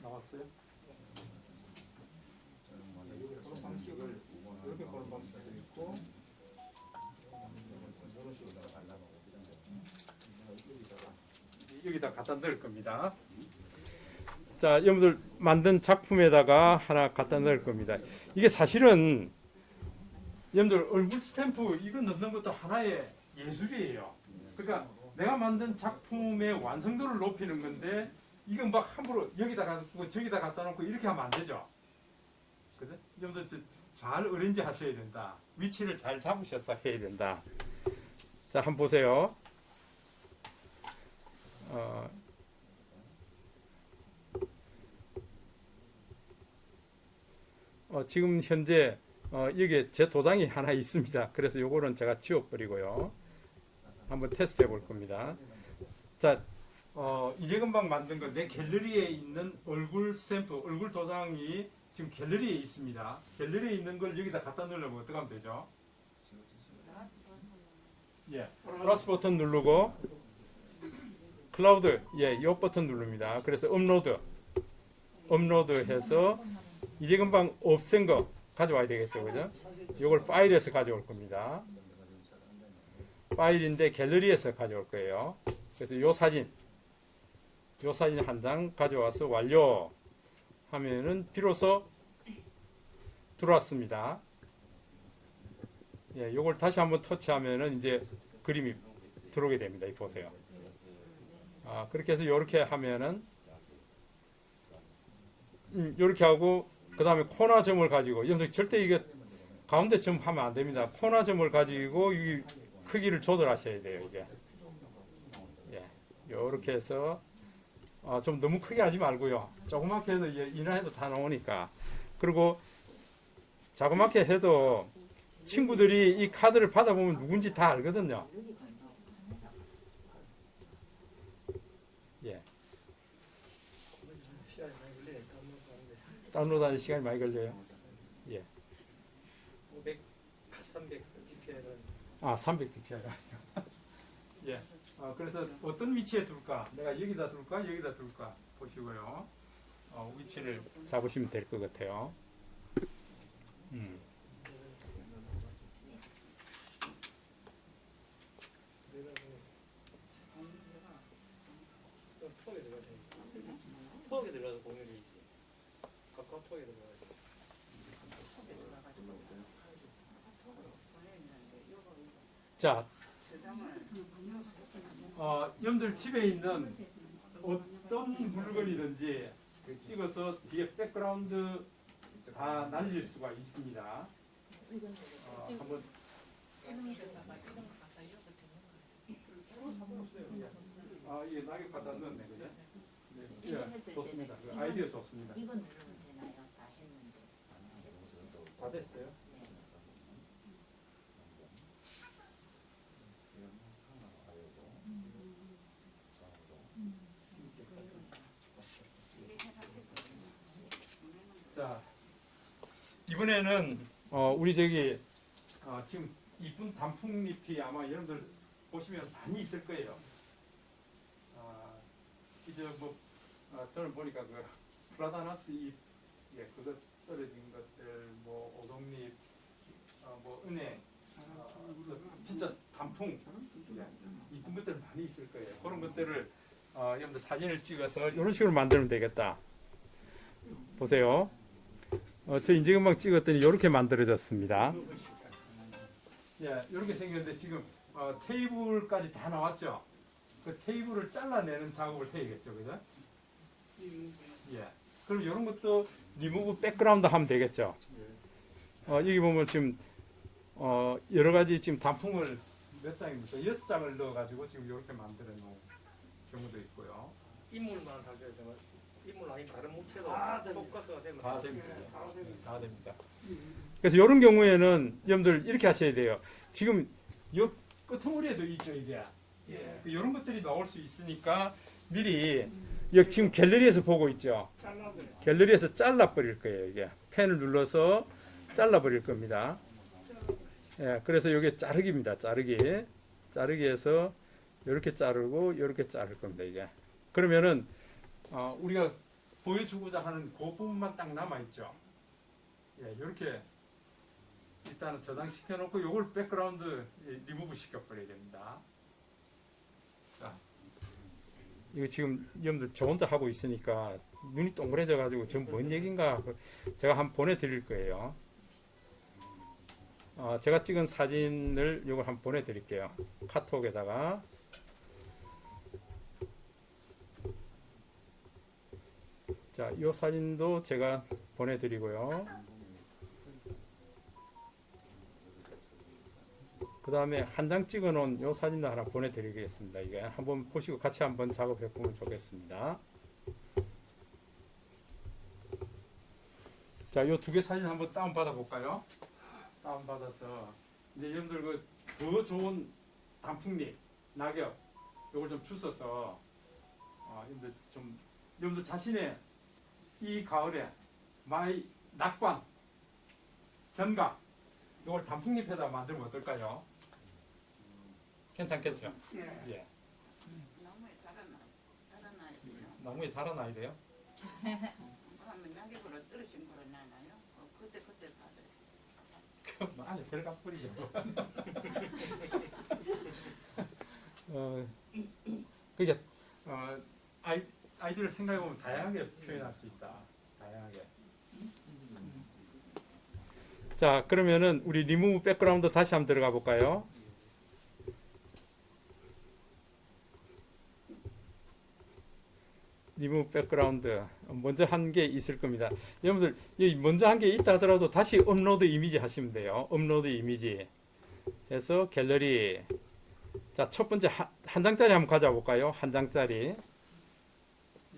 나왔어요? 있고 여기다 갖다 넣을 겁니다. 자, 여러분들 만든 작품에다가 하나 갖다 넣을 겁니다. 이게 사실은 여러분들 얼굴 스탬프 이거 넣는 것도 하나의 예술이에요. 그러니까 내가 만든 작품의 완성도를 높이는 건데 이건 막 함부로 여기다 갖다 놓고 저기다 갖다 놓고 이렇게 하면 안 되죠. 그죠? 여러분들 잘 어렌지 하셔야 된다. 위치를 잘 잡으셔서 해야 된다. 자, 한번 보세요. 지금 현재 여기에 제 도장이 하나 있습니다. 그래서 요거는 제가 지워버리고요. 한번 테스트 해볼 겁니다. 자, 이제 금방 만든 거 내 갤러리에 있는 얼굴 스탬프, 얼굴 도장이 지금 갤러리에 있습니다. 갤러리에 있는 걸 여기다 갖다 넣으려면 어떻게 하면 되죠? 예, 플러스 버튼 누르고 클라우드, 예, 요 버튼 누릅니다. 그래서 업로드해서 이제 금방 없앤 거 가져와야 되겠죠, 그죠? 요걸 파일에서 가져올 겁니다. 파일인데 갤러리에서 가져올 거예요. 그래서 요 사진 한 장 가져와서 완료 하면은 비로소 들어왔습니다. 예, 요걸 다시 한번 터치하면은 이제 그림이 들어오게 됩니다. 이 보세요. 그렇게 해서 요렇게 하면은 요렇게 하고 그 다음에 코나 점을 가지고 여러분들 절대 이게 가운데 점 하면 안 됩니다. 코나 점을 가지고 이 크기를 조절하셔야 돼요. 이게 예, 요렇게 해서 좀 너무 크게 하지 말고요. 조그맣게 해도 인화해도 다 나오니까. 그리고 자그맣게 해도 친구들이 이 카드를 받아보면 누군지 다 알거든요. 예. 다운로드하는 시간이 많이 걸려요. 예. 500, 300 DPI는 300 DPI가 예. 그래서 어떤 위치에 둘까? 내가 여기다 둘까? 여기다 둘까? 보시고요. 위치를 잡으시면 될 것 같아요. 턱에 들어가서 공연이 있지. 각각 턱에 들어가서. 자, 여러분들 집에 있는 어떤 물건이든지 찍어서 뒤에 백그라운드 다 날릴 수가 있습니다. 한번 이게 낙엽 갖다 넣었네, 그죠? 네, 좋습니다. 그 아이디어 좋습니다. 이거 누르면 되나요? 다 했는데. 다 됐어요? 자, 이번에는 우리 저기 지금 이쁜 단풍잎이 아마 여러분들 보시면 많이 있을 거예요. 이제 뭐 저는 보니까 그 플라다나스 잎, 예, 그거 떨어진 것들, 뭐 오동잎, 뭐 은행, 진짜 단풍, 예, 이쁜 것들 많이 있을 거예요. 그런 것들을 여러분들 사진을 찍어서 이런 식으로 만들면 되겠다. 보세요. 저 이제 금방 찍었더니 이렇게 만들어졌습니다. 예, 이렇게 생겼는데 지금 테이블까지 다 나왔죠. 그 테이블을 잘라내는 작업을 해야겠죠, 그죠? 예. 그럼 이런 것도 리무브 백그라운드 하면 되겠죠. 여기 보면 지금 여러 가지 지금 단풍을 몇 장입니까? 6장을 넣어가지고 지금 이렇게 만들어 놓은 경우도 있고요. 인물만 달려야 되면 인물 아닌 다른 물체도 포커스가 되면 다 됩니다. 다 됩니다. 그래서 이런 경우에는 여러분들 이렇게 하셔야 돼요. 지금 이 끄트머리에도 있죠, 이게. 예. 이런 것들이 나올 수 있으니까 미리 여기 지금 갤러리에서 보고 있죠. 갤러리에서 잘라 버릴 거예요. 이게 펜을 눌러서 잘라 버릴 겁니다. 예, 그래서 이게 자르기입니다. 자르기해서 이렇게 자르고 이렇게 자를 겁니다. 이게 그러면은 우리가 보여주고자 하는 그 부분만 딱 남아 있죠. 예, 이렇게 일단은 저장시켜 놓고 요걸 백그라운드 리무브 시켜 버려야 됩니다. 자, 이거 지금 여러분들 저 혼자 하고 있으니까 눈이 동그래져 가지고 지금 뭔 얘기인가 제가 한번 보내드릴 거예요. 제가 찍은 사진을 요걸 한번 보내드릴게요. 카톡에다가. 자, 이 사진도 제가 보내드리고요. 그 다음에 한 장 찍어 놓은 이 사진도 하나 보내드리겠습니다. 이게 한번 보시고 같이 한번 작업해 보면 좋겠습니다. 자, 이 두 개 사진 한번 다운 받아 볼까요? 다운 받아서 이제 여러분들 그 더 좋은 단풍잎, 낙엽 이걸 좀 주셔서 여러분들 좀 여러분들 자신의 이 가을에 마이 낙관, 전각 이걸 단풍잎에다 만들면 어떨까요? 괜찮겠죠? 예. 나무에 달아놔야 돼요. 나무에 달아놔야 돼요. 하면 낙엽으로 떨어진 거로 나나요? 그때 받아요. 그럼 아주 별가 뿌리죠. 그게 아이디를 생각해 보면 다양하게 표현할 수 있다. 다양하게. 자, 그러면은 우리 리무브 백그라운드 다시 한번 들어가 볼까요? 리무브 백그라운드 먼저 한 게 있을 겁니다. 여러분들 먼저 한 게 있다 하더라도 다시 업로드 이미지 하시면 돼요. 업로드 이미지 해서 갤러리. 자, 첫 번째 한 장짜리 한번 가져볼까요? 한 장짜리.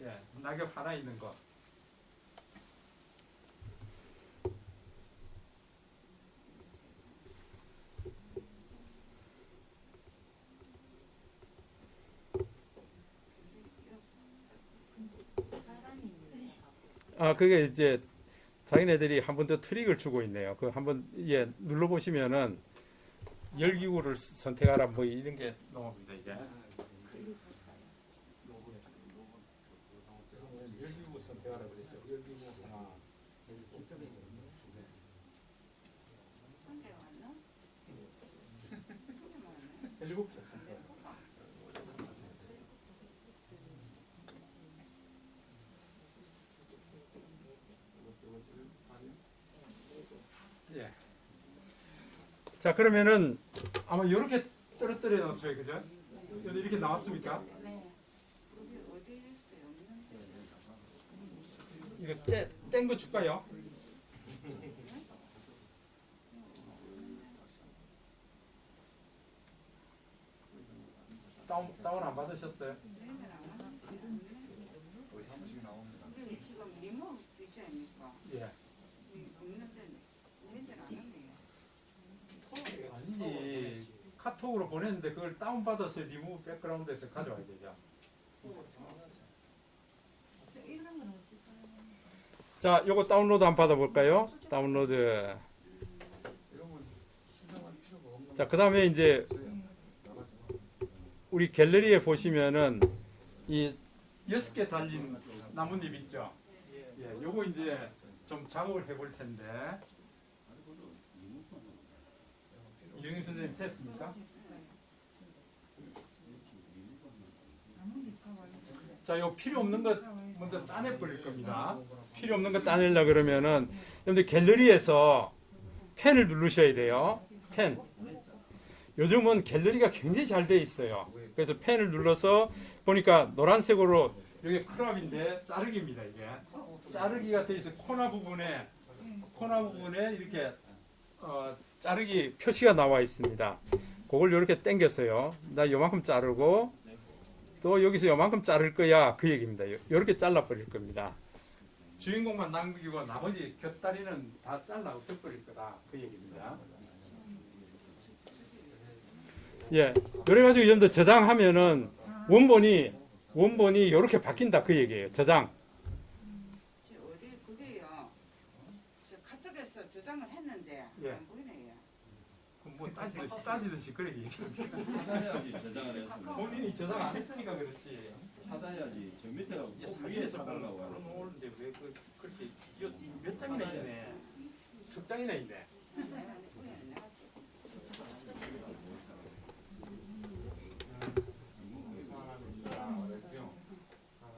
예, 낙엽 하나 있는 거. 그게 이제 자기네들이 한 번 더 트릭을 주고 있네요. 그 한번 눌러 보시면은 열기구를 선택하라 뭐 이런 게 나옵니다. 이게 열기구 선택하라 그랬죠. 열기구 하나, 한 개 왔나? 일곱 개. 예. 자, 그러면은 아마 이렇게 떨어뜨려 놓죠, 그죠? 여기 이렇게 나왔습니까? 네. 여기 어디 있어요? 없는데. 이거 뗀 거 줄까요? 다운 안 받으셨어요? 내면 안 하나? 이게 지금 리모브 디자인이니까 예. 없는데 내면 안 하네요. 아니지. 카톡으로 보냈는데 그걸 다운 받아서 리무브 백그라운드에서 가져와야 되죠. 자, 요거 다운로드 한번 받아볼까요? 다운로드. 자, 그 다음에 이제 우리 갤러리에 보시면은 이 6개 달린 나뭇잎 있죠? 예, 요거 이제 좀 작업을 해볼 텐데. 이정임 선생님 됐습니까? 자, 요 필요 없는 것 먼저 따내 버릴 겁니다. 필요 없는 거 따내려 그러면은 여러분들 갤러리에서 펜을 누르셔야 돼요. 펜. 요즘은 갤러리가 굉장히 잘 돼 있어요. 그래서 펜을 눌러서 보니까 노란색으로 이게 크랍인데 자르기입니다. 이게 자르기가 돼 있어. 코너 부분에 이렇게 자르기 표시가 나와 있습니다. 그걸 이렇게 당겼어요. 나 요만큼 자르고 또 여기서 요만큼 자를 거야 그 얘기입니다. 이렇게 잘라 버릴 겁니다. 주인공만 남기고 나머지 곁다리는 다 잘라 없애버릴 거다 그 얘기입니다. 예, 그래가지고 여러분들 저장하면은 원본이 이렇게 바뀐다 그 얘기예요. 저장. 어디 그게요. 저 카톡에서 저장을 했는데 예. 안 보이네요. 그럼 뭐 따지듯이 그래 얘기. 차단해야지 저장을 했으면. 본인이 저장 안 했으니까 그렇지. 차단해야지. 저 밑에 꼭 위에 위에서 차단하려고 하는 그러는데 왜 그렇게 몇 장이나 있네. 석 장이나 있네. 내가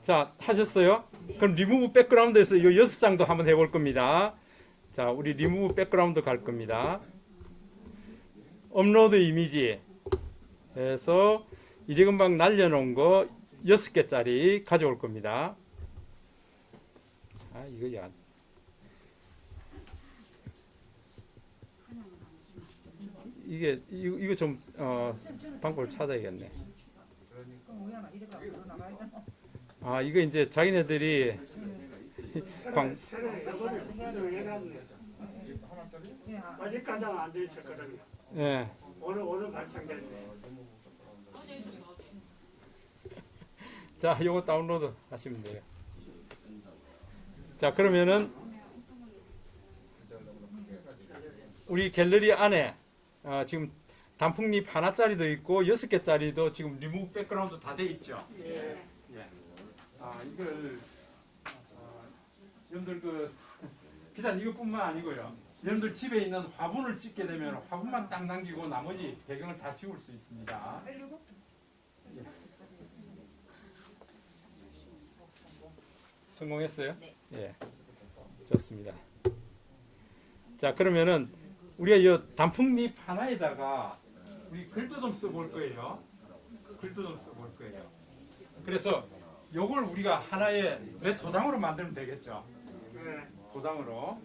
자, 하셨어요? 그럼 리무브 백그라운드에서 이 6장도 한번 해볼 겁니다. 자, 우리 리무브 백그라운드 갈 겁니다. 업로드 이미지 해서 이제 금방 날려놓은 거 6개짜리 가져올 겁니다. 아, 이거야. 이거 좀 방법을 찾아야겠네. 아, 이거 이제 자기네들이 아직까지는 안 돼 있었거든요. 예. 오늘 발생됐네. 어제 있었어 어제. 자, 요거 다운로드 하시면 돼요. 자, 그러면은 우리 갤러리 안에 지금 단풍잎 하나짜리도 있고 6개짜리도 지금 리무브 백그라운드 다 돼 있죠. 네. 예. 이걸 여러분들 비단 이것뿐만 아니고요. 여러분들 집에 있는 화분을 찍게 되면 화분만 딱 남기고 나머지 배경을 다 지울 수 있습니다. 예. 성공했어요? 네. 예. 좋습니다. 자, 그러면은 우리가 이 단풍잎 하나에다가 우리 글도 좀 써볼 거예요. 글도 좀 써볼 거예요. 그래서 요걸 우리가 하나의 왜 도장으로 만들면 되겠죠. 도장으로.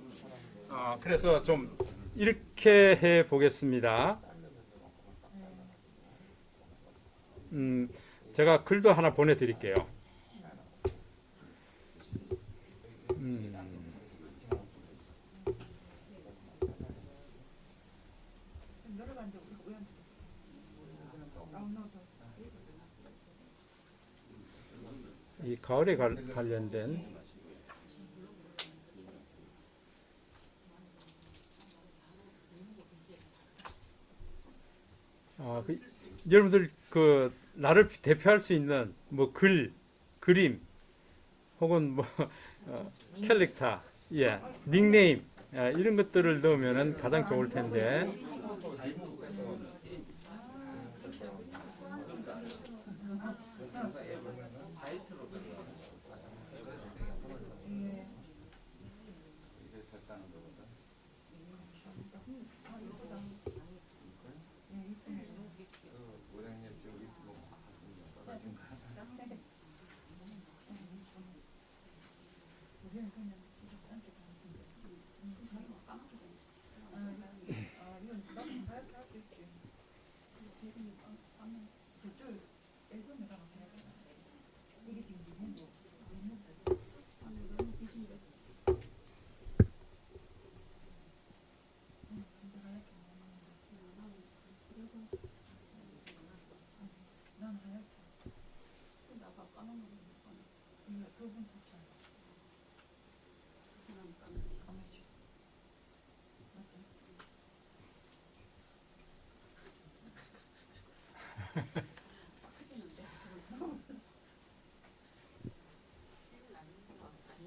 그래서 좀 이렇게 해 보겠습니다. 제가 글도 하나 보내드릴게요. 이 가을에 관련된 여러분들 나를 대표할 수 있는 뭐 그림 혹은 뭐 캐릭터, 예, 닉네임 이런 것들을 넣으면은 가장 좋을 텐데.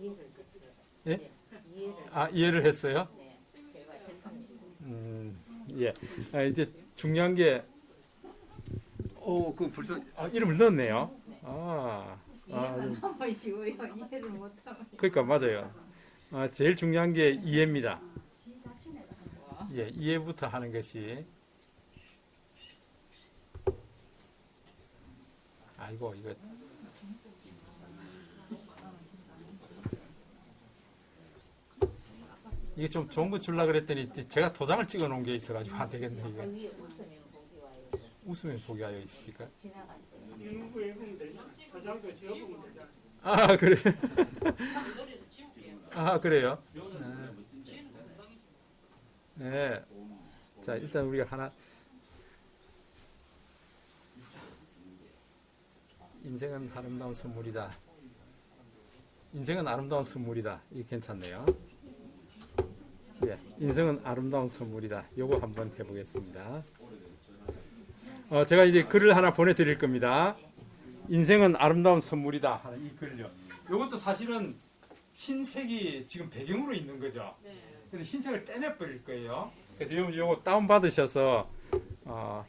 이해를 했어요. 예? 네, 이해를. 이해를 했어요? 네, 제가 했습니다. 예. 이제 중요한 게, 벌써 이름을 넣었네요. 이해만 하면 쉬워요. 이해를 못하면. 그러니까 맞아요. 제일 중요한 게 이해입니다. 예, 이해부터 하는 것이. 아이고, 이거. 이게 좀 좋은 거 주려고 그랬더니 제가 도장을 찍어 놓은 게 있어가지고 안 되겠네, 이거. 위에 웃으면 복이 와요. 웃으면 보기 하여 있습니까? 지나갔어요. 일부 읽으면 되죠. 도장도 지워보면 되죠. 그래. 갤러리에서 지울게요. 그래요? 지우는 금방이지. 네. 자, 일단 우리가 하나. 인생은 아름다운 선물이다. 인생은 아름다운 선물이다. 이게 괜찮네요. 예, 인생은 아름다운 선물이다. 요거 한번 해보겠습니다. 제가 이제 글을 하나 보내드릴 겁니다. 인생은 아름다운 선물이다 하는 이 글요. 요것도 사실은 흰색이 지금 배경으로 있는 거죠. 네. 그래서 흰색을 떼내 버릴 거예요. 그래서 요거 다운 받으셔서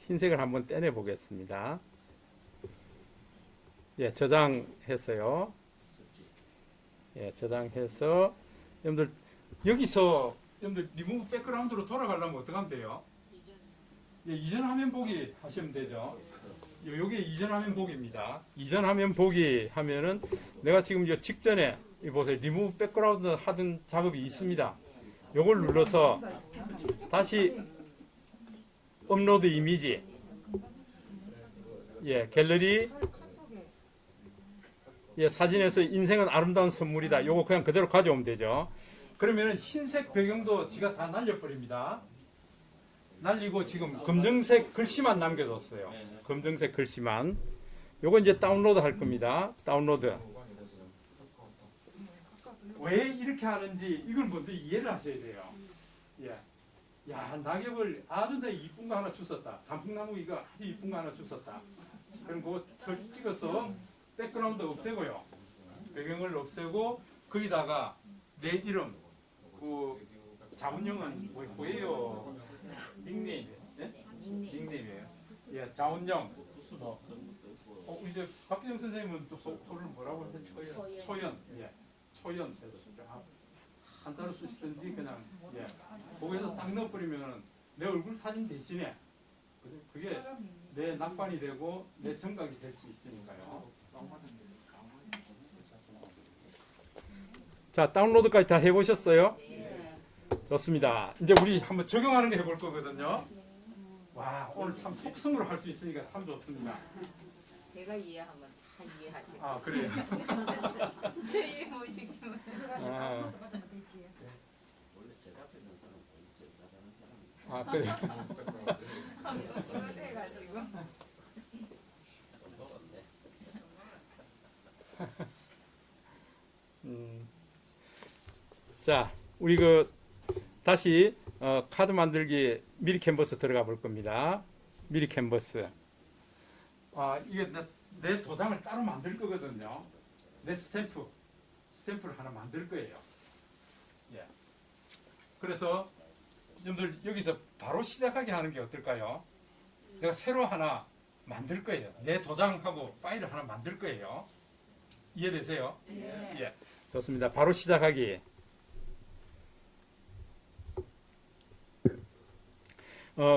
흰색을 한번 떼내 보겠습니다. 예, 저장했어요. 예, 저장해서 여러분들 여기서 여러분들 리무브 백그라운드로 돌아가려면 어떻게 하면 돼요? 예, 이전 화면 보기 하시면 되죠. 요게 이전 화면 보기입니다. 이전 화면 보기 하면은 내가 지금 요 직전에 이 보세요. 리무브 백그라운드 하던 작업이 있습니다. 요걸 눌러서 다시 업로드 이미지, 예, 갤러리, 예, 사진에서 인생은 아름다운 선물이다. 요거 그냥 그대로 가져오면 되죠. 그러면은 흰색 배경도 지가 다 날려버립니다. 날리고 지금 검정색 글씨만 남겨뒀어요. 검정색 글씨만. 요거 이제 다운로드 할 겁니다. 다운로드. 왜 이렇게 하는지 이걸 먼저 이해를 하셔야 돼요. 예. 야, 낙엽을 아주 내 이쁜 거 하나 주웠다. 단풍나무 이거 아주 이쁜 거 하나 주웠다. 그럼 그거 찍어서 백그라운드 없애고요. 배경을 없애고 거기다가 내 이름, 그 자운영은 뭐예요? 닉네임, 예? 닉네임이에요. 예, 자운영. 이제 박기정 선생님은 또 소를 뭐라고 했는지 초연, 예, 초연. 한자로 쓰시든지 그냥 예, 거기에서 딱 넣어버리면 내 얼굴 사진 대신에 그게 내 낙관이 되고 내 정각이 될 수 있으니까요. 자, 다운로드까지 다 해보셨어요? 좋습니다. 이제 우리 한번 적용하는 거 해볼 거거든요. 와, 오늘 참 속성으로 할 수 있으니까 참 좋습니다. 제가 이해하면 다 이해하시고. 아, 그래요. 제 이해 못 시키면. 아, 원래 대답했는 사람 아, 그래요. 해가지고. 자, 우리 다시 카드 만들기 미리 캔버스 들어가 볼 겁니다. 미리 캔버스. 이게 내 도장을 따로 만들 거거든요. 내 스탬프를 하나 만들 거예요. 예. 그래서 여러분들 여기서 바로 시작하게 하는 게 어떨까요? 내가 새로 하나 만들 거예요. 내 도장하고 파일을 하나 만들 거예요. 이해되세요? 예. 좋습니다. 바로 시작하기.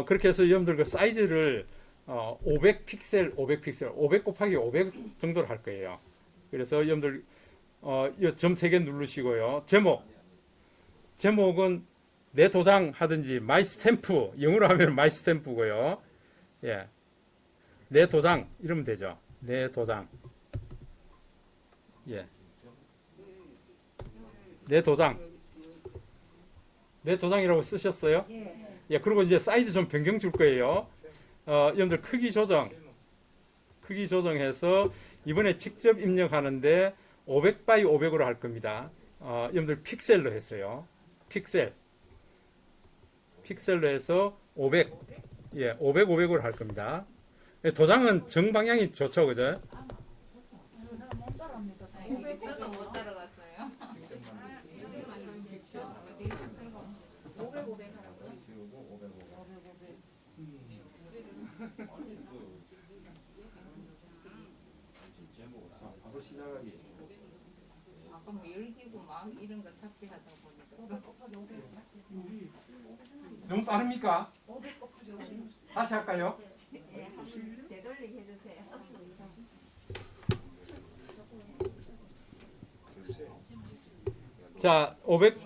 그렇게 해서 여러분들 그 사이즈를 500픽셀, 500 곱하기 500 정도로 할 거예요. 그래서 여러분들 이 점 3개 누르시고요. 제목은 내 도장 하든지 마이 스탬프, 영어로 하면 마이 스탬프고요. 예, 내 도장 이러면 되죠. 내 도장. 예, 내 도장이라고 쓰셨어요? 예, 그리고 이제 사이즈 좀 변경 줄 거예요. 여러분들 크기 조정해서 이번에 직접 입력하는데 500 by 500으로 할 겁니다. 여러분들 픽셀로 했어요. 픽셀로 해서 500, 예, 500, 500으로 할 겁니다. 예, 도장은 정방향이 좋죠, 그죠? 저도 못 따라갔어요. 500, 500 하라고요? 바로 시작하기. 아까 뭐 열기구 막 이런 거 삭제하다 보니까 500 곱하기 500 맞지? 너무 빠릅니까? 500 곱하기 50. 다시 할까요? 예, 한번 되돌리게 해주세요. 자, 500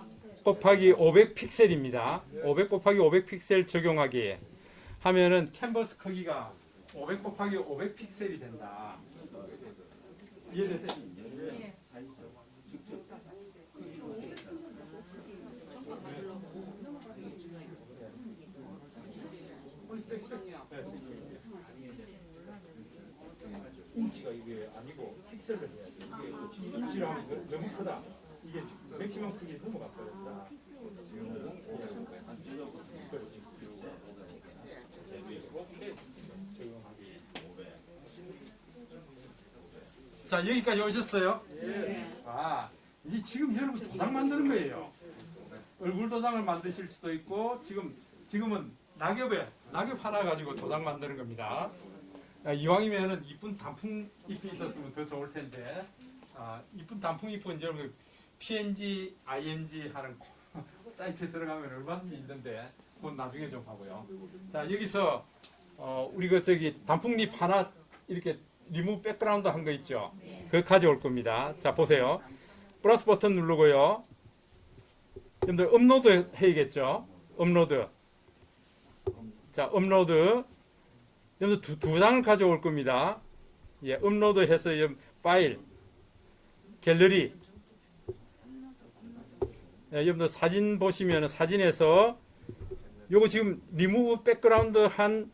곱하기 500 픽셀입니다. 500 곱하기 500 픽셀 적용하기 하면은 캔버스 크기가 500 곱하기 500 픽셀이 된다. 이해되세요? 사이즈 직접 인치가 이게 아니고 픽셀로 해야 돼. 이게 인치로 하면 너무 크다. 이게 맥시멈 크기 넘어갔다. 자, 여기까지 오셨어요? 이제 지금 여러분 도장 만드는 거예요. 얼굴 도장을 만드실 수도 있고 지금은 낙엽 하나 가지고 도장 만드는 겁니다. 이왕이면은 이쁜 단풍잎이 있었으면 더 좋을 텐데 이쁜 단풍잎은 여러분 PNG, ING 하는 사이트에 들어가면 얼마든지 있는데 그건 나중에 좀 하고요. 자 여기서 우리 그 저기 단풍잎 하나 이렇게 리무브 백그라운드 한 거 있죠? 그거 가져올 겁니다. 자 보세요. 플러스 버튼 누르고요. 여러분들 업로드 해야겠죠? 업로드. 자 업로드. 여러분들 두 장을 가져올 겁니다. 예, 업로드해서 파일, 갤러리. 예, 여러분들 사진 보시면 사진에서 요거 지금 리무브 백그라운드 한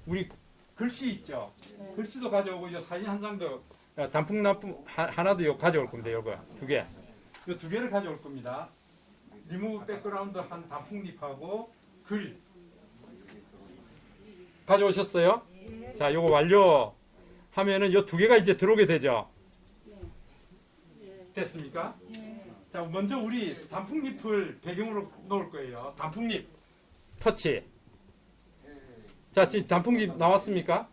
우리 글씨 있죠? 글씨도 가져오고 요 사진 한 장도 단풍나무 하나도 요 가져올 겁니다. 요거 두 개. 요 두 개를 가져올 겁니다. 리무브 백그라운드 한 단풍잎하고 글 가져오셨어요? 자, 요거 완료 하면은 요 두 개가 이제 들어오게 되죠. 됐습니까? 자, 먼저 우리 단풍잎을 배경으로 놓을 거예요. 단풍잎 터치. 자, 지금 단풍잎 나왔습니까?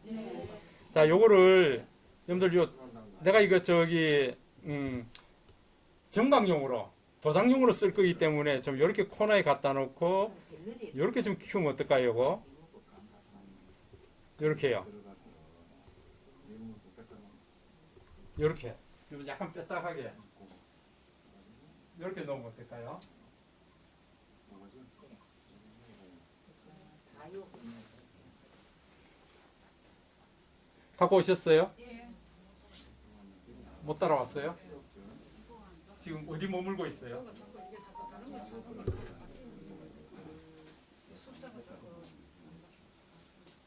자, 요거를 여러분들 요 내가 이거 저기 정강용으로 도장용으로 쓸 거기 때문에 좀 이렇게 코너에 갖다 놓고 이렇게 좀 키우면 어떨까요? 요거 이렇게요. 이렇게 좀 약간 뼈딱하게 이렇게 놓으면 어떨까요? 갖고 오셨어요? 못 따라왔어요? 지금 어디 머물고 있어요?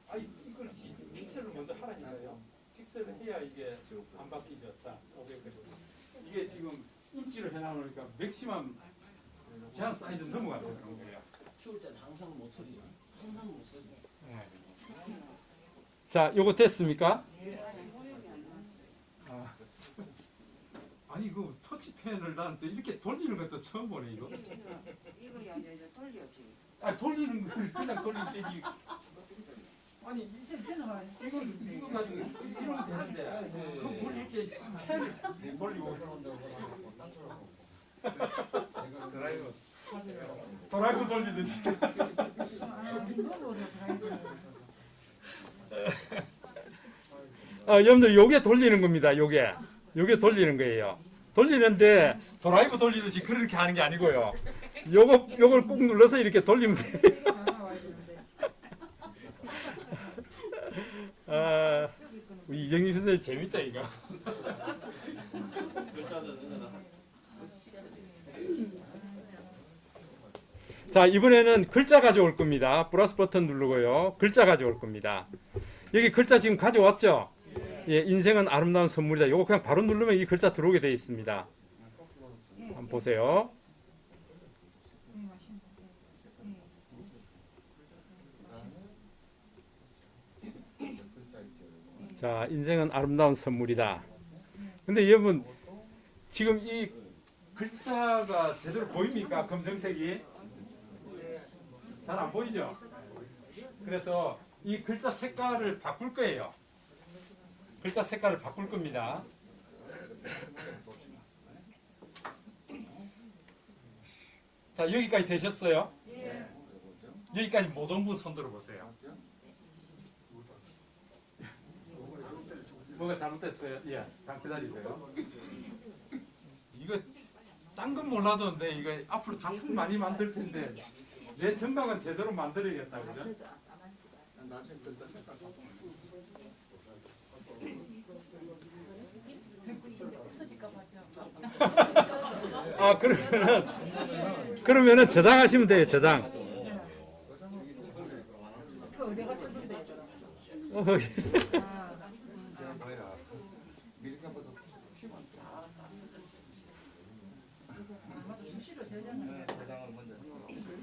아 이걸 픽셀을 먼저 하라니까요. 픽셀을 해야 이게 안 바뀌죠. 자, 500 이게 지금 인치로 해놔놓으니까 맥시멈 제한 사이즈 넘어가서 그런 거예요. 키울 때는 항상 못 쓰지. 항상 못 쓰지. 자, 요거 됐습니까? 아. 아니 그 터치펜을 난 또 이렇게 돌리는 것도 처음 보네 이거. 이거야 이제 돌려지. 아 돌리는 거 그냥 돌리면 되지. 아니 이거 가지고 이러면 되는데 그뭘 이렇게 펜을 돌리고 드라이브 돌리듯이. 여러분들 요게 돌리는 겁니다. 요게 돌리는 거예요. 돌리는데 드라이브 돌리듯이 그렇게 하는 게 아니고요. 요걸 꾹 눌러서 이렇게 돌리면 돼요. 아, 우리 이정희 선생님 재밌다 이거. 자, 이번에는 글자 가져올 겁니다. 플러스 버튼 누르고요. 글자 가져올 겁니다. 여기 글자 지금 가져왔죠? 예, 인생은 아름다운 선물이다. 요거 그냥 바로 누르면 이 글자 들어오게 되어 있습니다. 한번 보세요. 자, 인생은 아름다운 선물이다. 근데 여러분 지금 이 글자가 제대로 보입니까? 검정색이 잘 안 보이죠? 그래서 이 글자 색깔을 바꿀 거예요. 글자 색깔을 바꿀 겁니다. 자, 여기까지 되셨어요? 여기까지 못 온 분 손 들어보세요. 뭐가 잘못됐어요? 예, 잠 기다리세요. 이거 딴 건 몰라도 근데 이거 앞으로 작품 많이 만들 텐데 내 전방은 제대로 만들어야겠다, 그죠? 아, 그러면은 저장하시면 돼요, 저장.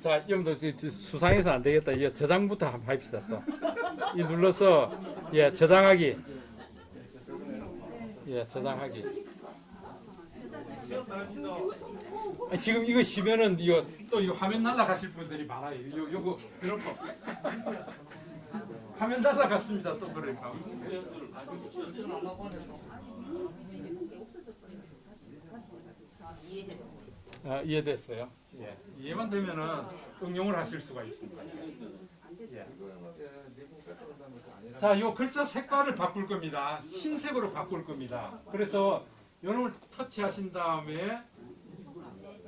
자, 여러분들 수상해서 안 되겠다. 이 저장부터 한번 합시다 또. 이 눌러서 예 저장하기. 예 저장하기. 지금 이거 시면은 이거 또 이거 화면 날라가실 분들이 많아요. 요거 이런 거. 화면 날라갔습니다. 또 그러니까. 이해했습니다. 이해됐어요? 예. 이해만 되면은 응용을 하실 수가 있습니다. 예. 자, 요 글자 색깔을 바꿀 겁니다. 흰색으로 바꿀 겁니다. 그래서 요놈을 터치하신 다음에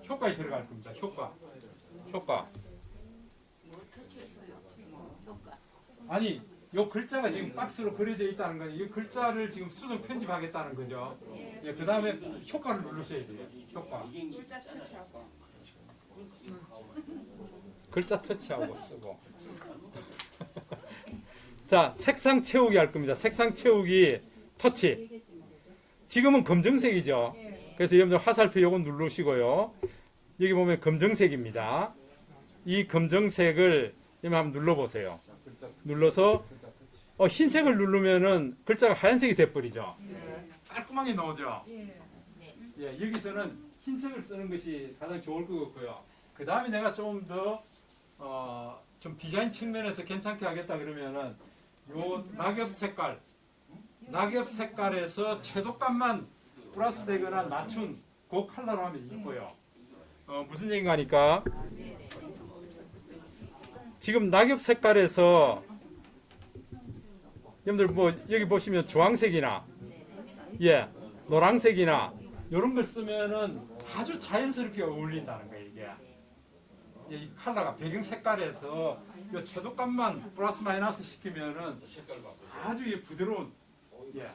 효과에 들어갈 겁니다. 효과. 효과. 아니, 요 글자가 지금 박스로 그려져 있다는 건 이 글자를 지금 수정 편집하겠다는 거죠. 예, 그 다음에 효과를 누르셔야 돼요. 효과. 글자 터치하고. 글자 터치하고 쓰고. 자, 색상 채우기 할 겁니다. 색상 채우기 터치. 지금은 검정색이죠. 그래서 여러분들 화살표 요거 누르시고요. 여기 보면 검정색입니다. 이 검정색을 한번 눌러보세요. 눌러서 흰색을 누르면은 글자가 하얀색이 돼버리죠. 깔끔하게 나오죠. 예, 여기서는 흰색을 쓰는 것이 가장 좋을 것 같고요. 그 다음에 내가 좀 더 좀 디자인 측면에서 괜찮게 하겠다 그러면은 요 낙엽 색깔에서 채도감만 플러스 되거나 낮춘 그 컬러로 하면 이뻐요. 무슨 얘기인가 하니까 지금 낙엽 색깔에서 여러분들 뭐 여기 보시면 주황색이나 예 노란색이나 이런 걸 쓰면은 아주 자연스럽게 어울린다는 거예요. 이게 이 컬러가 배경 색깔에서 이 채도감만 플러스 마이너스 시키면은 아주 이 부드러운 예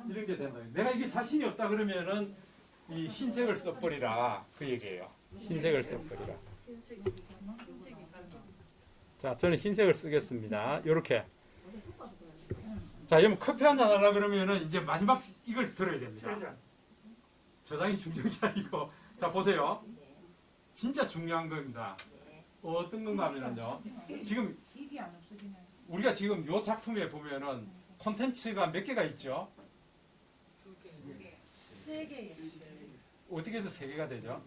이런 게 된다. 내가 이게 자신이 없다 그러면은 이 흰색을 써버리라 그 얘기예요. 흰색을 써버리라. 자, 저는 흰색을 쓰겠습니다. 요렇게. 자, 여러분 커피 한잔 하려고 그러면은 이제 마지막 이걸 들어야 됩니다. 저장이 중요한 게 아니고. 자, 보세요. 진짜 중요한 겁니다. 어떤 건가 하면요. 지금 이게 안 없어지네. 우리가 지금 요 작품에 보면은 콘텐츠가 몇 개가 있죠? 3개. 어떻게 해서 3개가 되죠?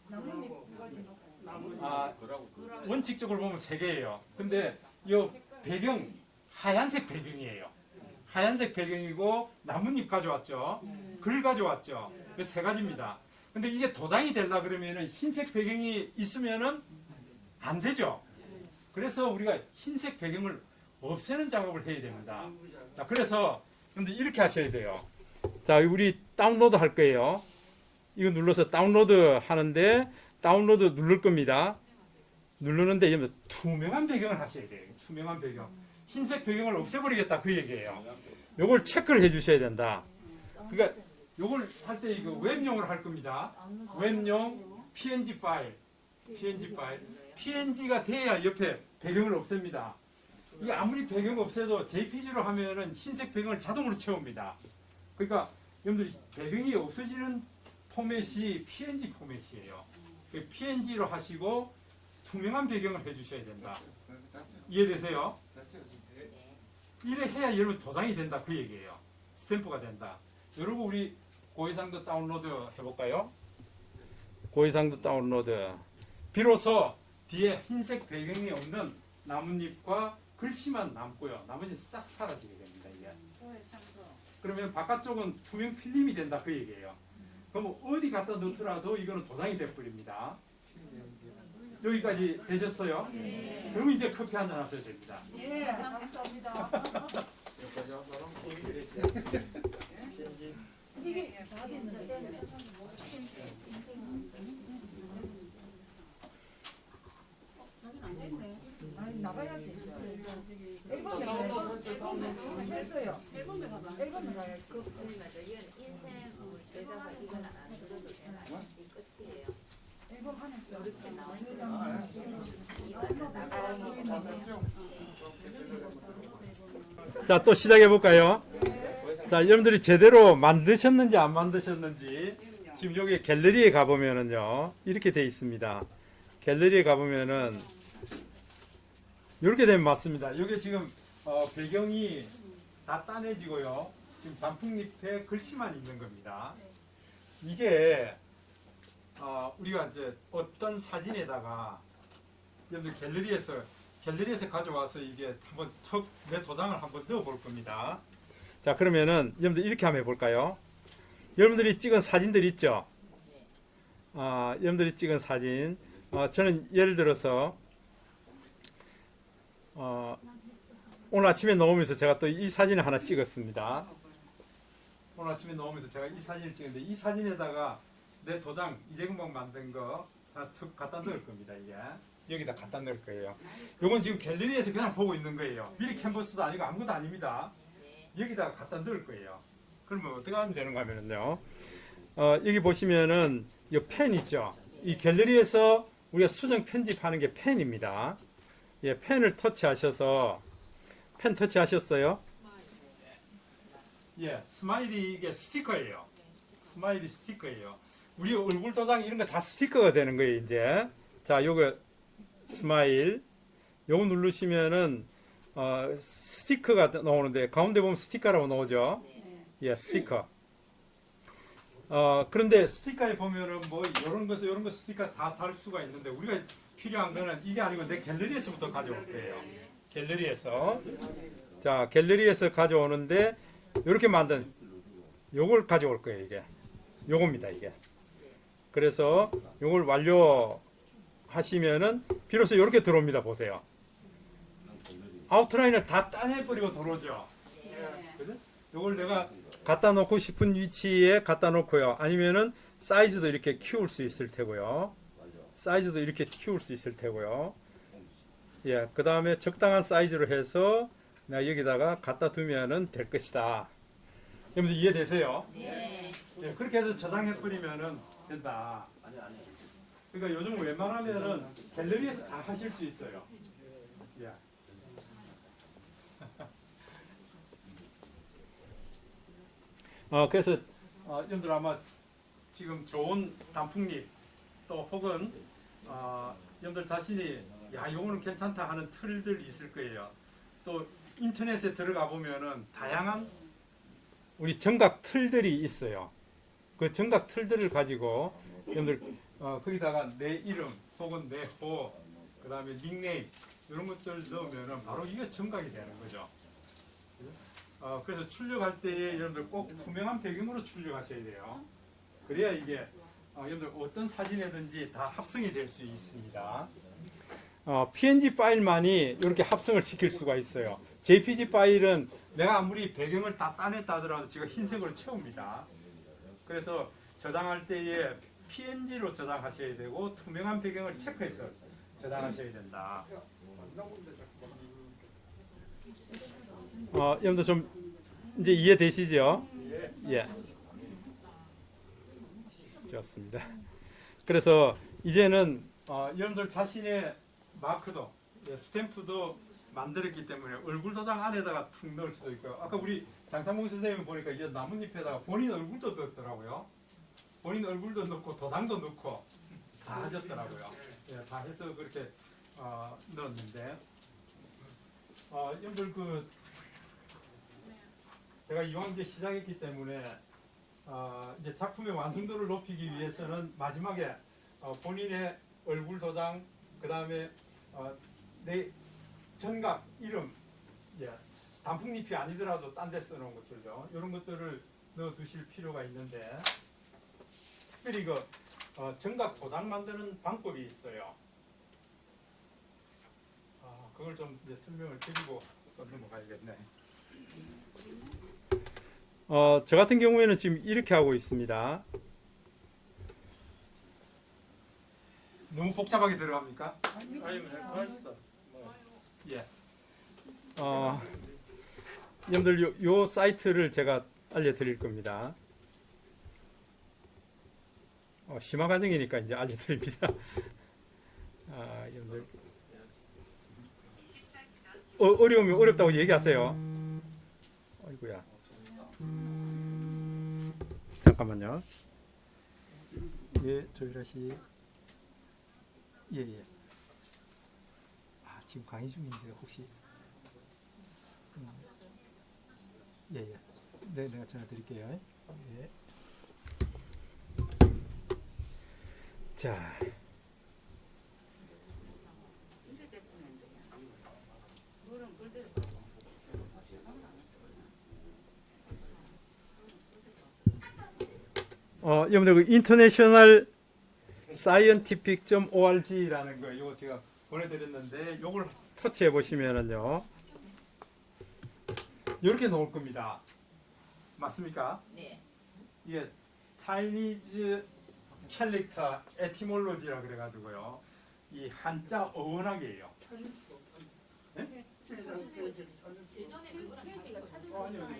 나뭇잎 가지 놓고. 아, 원칙적으로 보면 3개예요. 근데 요 배경 하얀색 배경이에요. 하얀색 배경이고 나뭇잎 가져왔죠. 글 가져왔죠. 그 3가지입니다. 근데 이게 도장이 되려 그러면은 흰색 배경이 있으면은 안 되죠. 그래서 우리가 흰색 배경을 없애는 작업을 해야 됩니다. 자, 그래서 여러분들 이렇게 하셔야 돼요. 자, 우리 다운로드 할 거예요. 이거 눌러서 다운로드 하는데 다운로드 누를 겁니다. 누르는데 여러분 투명한 배경을 하셔야 돼요. 투명한 배경. 흰색 배경을 없애버리겠다 그 얘기예요. 요걸 체크를 해주셔야 된다. 그러니까 요걸 할 때 이거 웹용으로 할 겁니다. 웹용 PNG 파일. PNG가 돼야 옆에 배경을 없앱니다. 이게 아무리 배경 없애도 JPG로 하면은 흰색 배경을 자동으로 채웁니다. 그러니까 여러분들 배경이 없어지는 포맷이 PNG 포맷이에요. PNG로 하시고 투명한 배경을 해주셔야 된다. 이해되세요? 이래 해야 여러분 도장이 된다 그 얘기예요. 스탬프가 된다. 여러분 우리 고해상도 다운로드 해볼까요? 고해상도 다운로드. 비로소 뒤에 흰색 배경이 없는 나뭇잎과 글씨만 남고요. 나머지는 싹 사라지게 됩니다. 이게. 그러면 바깥쪽은 투명 필름이 된다 그 얘기예요. 그럼 어디 갖다 넣더라도 이거는 도장이 돼버립니다. 여기까지 되셨어요? 그럼 이제 커피 한잔 하셔야 됩니다. 예, 감사합니다. 이게 다 됐는데. 아니 나가야지. 앨범에 가야지. 했어요. 앨범에 가야지. 앨범 안에 이렇게 나오니까 자, 또 시작해 볼까요? 자, 여러분들이 제대로 만드셨는지 안 만드셨는지 지금 여기 갤러리에 가보면은요 이렇게 돼 있습니다. 갤러리에 가보면은 이렇게 되면 맞습니다. 여기 지금 배경이 다 따내지고요. 지금 단풍잎에 글씨만 있는 겁니다. 이게 우리가 이제 어떤 사진에다가 여러분들 갤러리에서 가져와서 이게 한번 내 도장을 한번 넣어 볼 겁니다. 자, 그러면은 여러분들 이렇게 한번 해볼까요? 여러분들이 찍은 사진들 있죠? 여러분들이 찍은 사진. 저는 예를 들어서 오늘 아침에 나오면서 제가 또 이 사진을 하나 찍었습니다. 오늘 아침에 나오면서 제가 이 사진을 찍었는데 이 사진에다가 내 도장 이재금방 만든 거 하나 툭 갖다 넣을 겁니다. 이게 여기다 갖다 넣을 거예요. 요건 지금 갤러리에서 그냥 보고 있는 거예요. 미리 캔버스도 아니고 아무것도 아닙니다. 여기다가 갖다 넣을 거예요. 그러면 어떻게 하면 되는가 하면은요. 여기 보시면은 이 펜 있죠. 이 갤러리에서 우리가 수정 편집하는 게 펜입니다. 예, 펜을 터치하셔서 펜 터치하셨어요? 예, 스마일이 이게 스티커예요. 스마일이 스티커예요. 우리 얼굴 도장 이런 거 다 스티커가 되는 거예요, 이제. 자, 요거 스마일. 요거 누르시면은 스티커가 나오는데 가운데 보면 스티커라고 나오죠. 예, 스티커. 그런데 스티커에 보면은 뭐 이런 거 스티커 다 달 수가 있는데 우리가 필요한 거는 이게 아니고 내 갤러리에서부터 가져올 거예요. 갤러리에서. 자, 갤러리에서 가져오는데 이렇게 만든 요걸 가져올 거예요, 이게. 요겁니다, 이게. 그래서 요걸 완료하시면은 비로소 이렇게 들어옵니다, 보세요. 아웃라인을 다 따내버리고 들어오죠. 그죠? 요걸 내가 갖다 놓고 싶은 위치에 갖다 놓고요. 아니면은 사이즈도 이렇게 키울 수 있을 테고요. 사이즈도 이렇게 키울 수 있을 테고요. 예, 그 다음에 적당한 사이즈로 해서 내가 여기다가 갖다 두면은 될 것이다. 여러분들 이해되세요? 네. 예, 그렇게 해서 저장해버리면은 된다. 그러니까 요즘 웬만하면은 갤러리에서 다 하실 수 있어요. 예. 그래서 여러분들 아마 지금 좋은 단풍잎 또 혹은 여러분들 자신이 야 이거는 괜찮다 하는 틀들이 있을 거예요. 또 인터넷에 들어가 보면은 다양한 우리 정각 틀들이 있어요. 그 정각 틀들을 가지고 여러분들 거기다가 내 이름 혹은 내 호 그다음에 닉네임 이런 것들 넣으면은 바로 이게 정각이 되는 거죠. 그래서 출력할 때에 여러분들 꼭 투명한 배경으로 출력하셔야 돼요. 그래야 이게 여러분들 어떤 사진이든지 다 합성이 될 수 있습니다. PNG 파일만이 이렇게 합성을 시킬 수가 있어요. JPG 파일은 내가 아무리 배경을 다 따냈다 하더라도 제가 흰색으로 채웁니다. 그래서 저장할 때에 PNG로 저장하셔야 되고 투명한 배경을 체크해서 저장하셔야 된다. 여러분들 좀 이제 이해되시죠? 예. 좋습니다. 그래서 이제는 여러분들 자신의 마크도 스탬프도 만들었기 때문에 얼굴 도장 안에다가 툭 넣을 수도 있고요. 아까 우리 장상봉 선생님 보니까 이제 나뭇잎에다가 본인 얼굴도 넣었더라고요. 본인 얼굴도 넣고 도장도 넣고 다 하셨더라고요. 예, 다 해서 그렇게 넣었는데 여러분들 그 제가 이왕 이제 시작했기 때문에 이제 작품의 완성도를 높이기 위해서는 마지막에 본인의 얼굴 도장 그 다음에 내 전각 이름 단풍잎이 아니더라도 딴 데 써놓은 것들요 이런 것들을 넣어 두실 필요가 있는데 특별히 그 전각 도장 만드는 방법이 있어요. 그걸 좀 이제 설명을 드리고 또 넘어가야겠네. 저 같은 경우에는 지금 이렇게 하고 있습니다. 너무 복잡하게 들어갑니까? 예. 여러분들 요 사이트를 제가 알려드릴 겁니다. 심화 과정이니까 이제 알려드립니다. 여러분들 어려우면 어렵다고 얘기하세요. 아이고야. 잠깐만요. 예, 조율하시. 예. 지금 강의 중인데 혹시 예. 네, 내가 전화 드릴게요. 예. 자. 여러분들 그 인터내셔널 scientific.org라는 거 이거 제가 보내드렸는데 요걸 터치해 보시면은요 이렇게 나올 겁니다. 맞습니까? 네. 이게 차이니즈 캘릭터 에티몰로지라 그래가지고요 이 한자 어원학이에요. 예전에 그거랑 다른 거 아니요. 안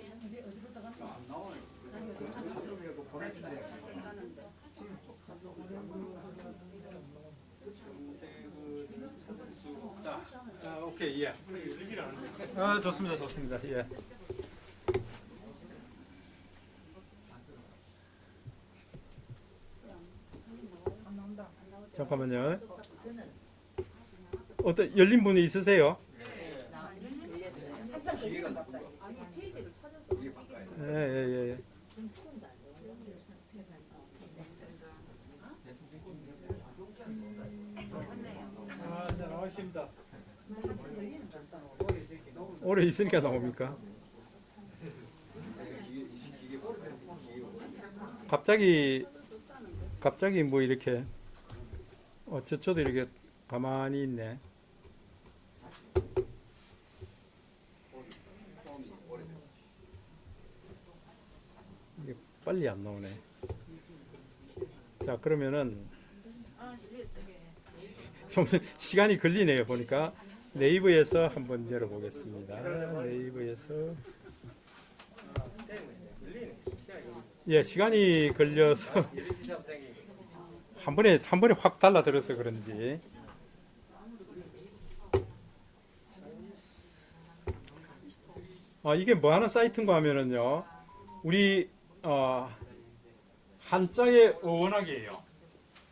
나와요. 그 보내준대. 오케이 예. 좋습니다 좋습니다 예. 안 나온다. 잠깐만요. 저는 어떤 열린 분이 있으세요? 한참 더 기계가 있는 나쁜 것 거. 같다. 기계 바꿔야 돼. 예예예. 자, 나오십니다. 오래 있으니까 나옵니까? 갑자기 뭐 이렇게 저도 이렇게 가만히 있네. 이게 빨리 안 나오네. 자 그러면은 좀 시간이 걸리네요. 보니까 네이버에서 한번 열어보겠습니다. 네이버에서 예 시간이 걸려서 한 번에 확 달라들어서 그런지 이게 뭐 하는 사이트인가 하면은요 우리 한자의 어원학이에요.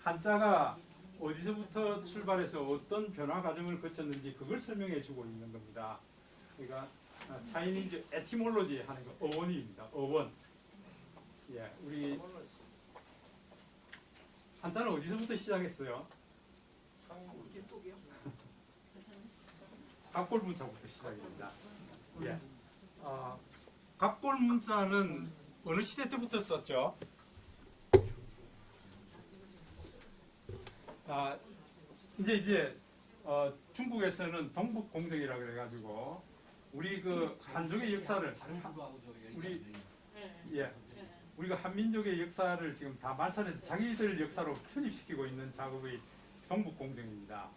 한자가 어디서부터 출발해서 어떤 변화 과정을 거쳤는지 그걸 설명해 주고 있는 겁니다. 그러니까 차이니즈 에티몰로지 하는 거 어원입니다. 어원. 예, 우리 한자는 어디서부터 시작했어요? 갑골 문자부터 시작입니다. 예. 갑골 문자는 어느 시대 때부터 썼죠? 이제 중국에서는 동북 공정이라 그래가지고 우리 그 한족의 역사를 우리 예 우리가 한민족의 역사를 지금 다 말살해서 자기들 역사로 편입시키고 있는 작업의 동북 공정입니다.